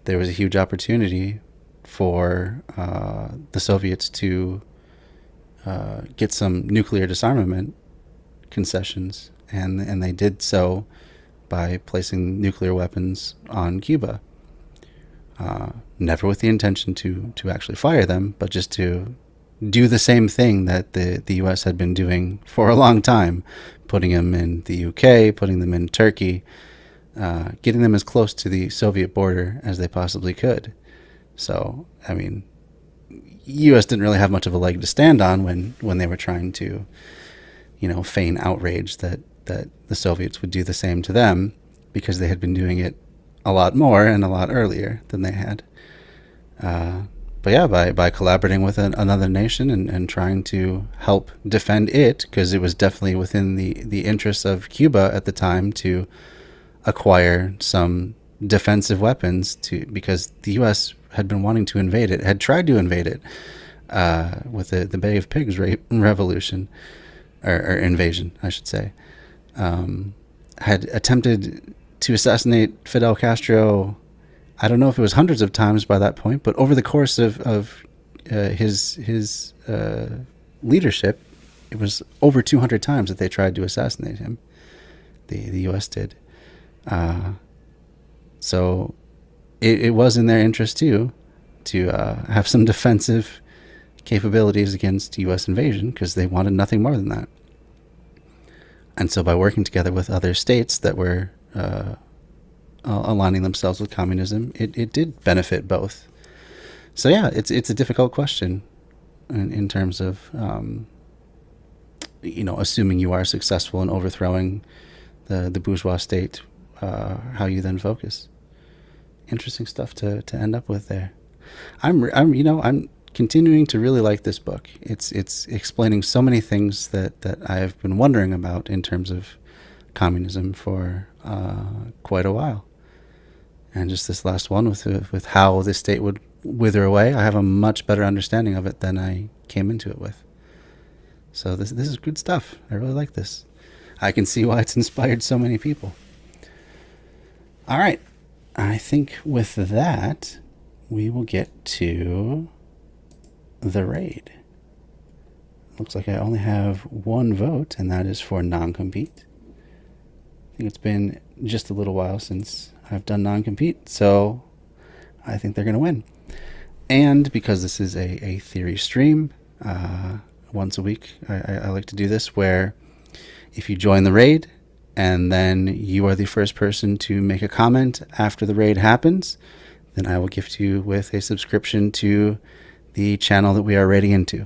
[SPEAKER 1] there was a huge opportunity for the Soviets to get some nuclear disarmament concessions, and they did so by placing nuclear weapons on Cuba. Never with the intention to actually fire them, but just to do the same thing that the U.S. had been doing for a long time, putting them in the UK, putting them in Turkey, getting them as close to the Soviet border as they possibly could. So, U.S. didn't really have much of a leg to stand on when they were trying to, feign outrage that the Soviets would do the same to them, because they had been doing it a lot more and a lot earlier than they had. But yeah, by collaborating with another nation and trying to help defend it, because it was definitely within the interests of Cuba at the time to acquire some defensive weapons because the U.S. had been wanting to invade it, had tried to invade it with the Bay of Pigs revolution, or invasion, I should say. Had attempted to assassinate Fidel Castro, I don't know if it was hundreds of times by that point, but over the course of his leadership, it was over 200 times that they tried to assassinate him. The U.S. did. So it was in their interest too to have some defensive capabilities against U.S. invasion, because they wanted nothing more than that. And so by working together with other states that were aligning themselves with communism, it did benefit both. So yeah, it's a difficult question in terms of assuming you are successful in overthrowing the bourgeois state, how you then focus. Interesting stuff to end up with there. I'm continuing to really like this book. It's explaining so many things that I've been wondering about in terms of communism for quite a while. And just this last one with how this state would wither away, I have a much better understanding of it than I came into it with. So this is good stuff. I really like this. I can see why it's inspired so many people. All right. I think with that, we will get to the raid. Looks like I only have one vote, and that is for non-compete. I think it's been just a little while since I've done non-compete, so I think they're going to win. And because this is a theory stream, once a week, I like to do this, where if you join the raid and then you are the first person to make a comment after the raid happens, then I will gift you with a subscription to the channel that we are raiding into.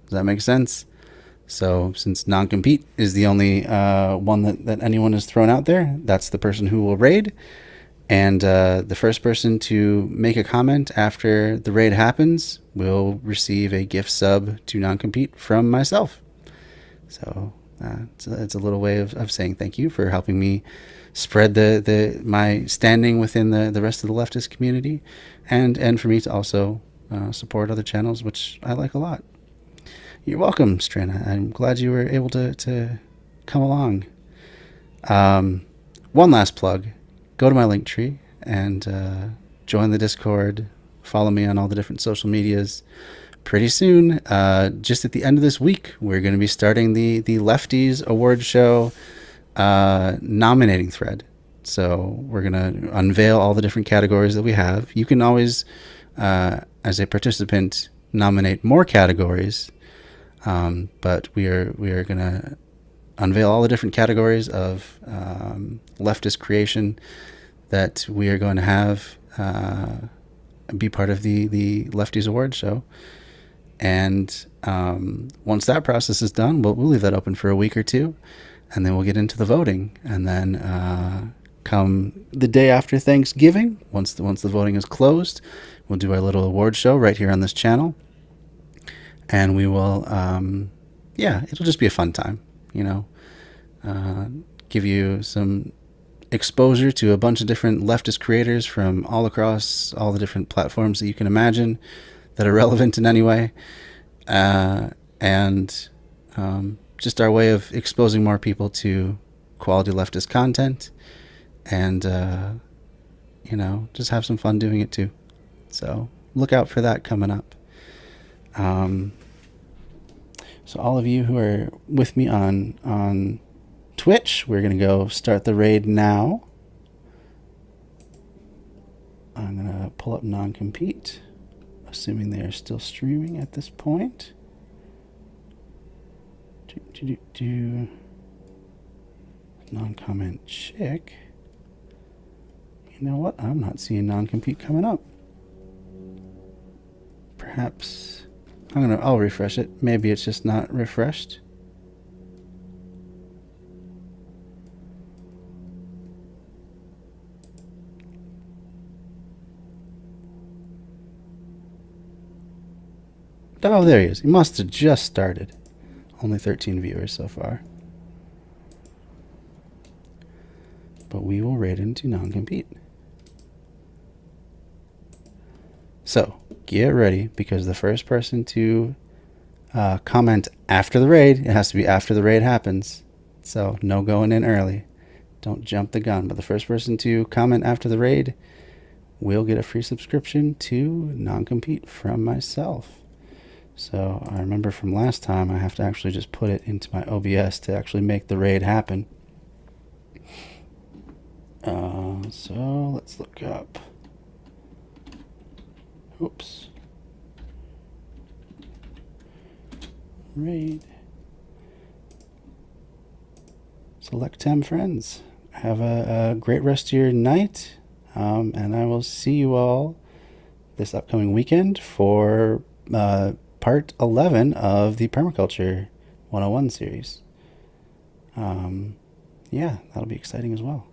[SPEAKER 1] Does that make sense? So since non-compete is the only one that anyone has thrown out there, that's the person who will raid. And the first person to make a comment after the raid happens will receive a gift sub to non-compete from myself. So it's a little way of saying thank you for helping me spread my standing within the rest of the leftist community, and for me to also support other channels, which I like a lot. You're welcome, Strana. I'm glad you were able to come along. One last plug. Go to my link tree and join the Discord. Follow me on all the different social medias. Pretty soon, just at the end of this week, we're going to be starting the Lefties Award Show nominating thread. So we're going to unveil all the different categories that we have. You can always, as a participant, nominate more categories, but we are going to unveil all the different categories of leftist creation that we are going to have be part of the Lefties Award Show. And once that process is done, we'll leave that open for a week or two, and then we'll get into the voting. And then come the day after Thanksgiving, once the voting is closed, we'll do our little award show right here on this channel. And we will, it'll just be a fun time, give you some exposure to a bunch of different leftist creators from all across all the different platforms that you can imagine that are relevant in any way, and just our way of exposing more people to quality leftist content, and just have some fun doing it too. So look out for that coming up. So all of you who are with me on Twitch, we're going to go start the raid now. I'm going to pull up non-compete, assuming they are still streaming at this point. Non-comment check. You know what? I'm not seeing non-compete coming up. Perhaps I'll refresh it. Maybe it's just not refreshed. Oh, there he is. He must have just started. Only 13 viewers so far. But we will raid into non-compete. So, get ready, because the first person to comment after the raid, it has to be after the raid happens. So, no going in early. Don't jump the gun. But the first person to comment after the raid will get a free subscription to non-compete from myself. So I remember from last time, I have to actually just put it into my OBS to actually make the raid happen. So let's look up. Oops. Raid. Select 10 friends. Have a great rest of your night. And I will see you all this upcoming weekend for part 11 of the Permaculture 101 series. Yeah, that'll be exciting as well.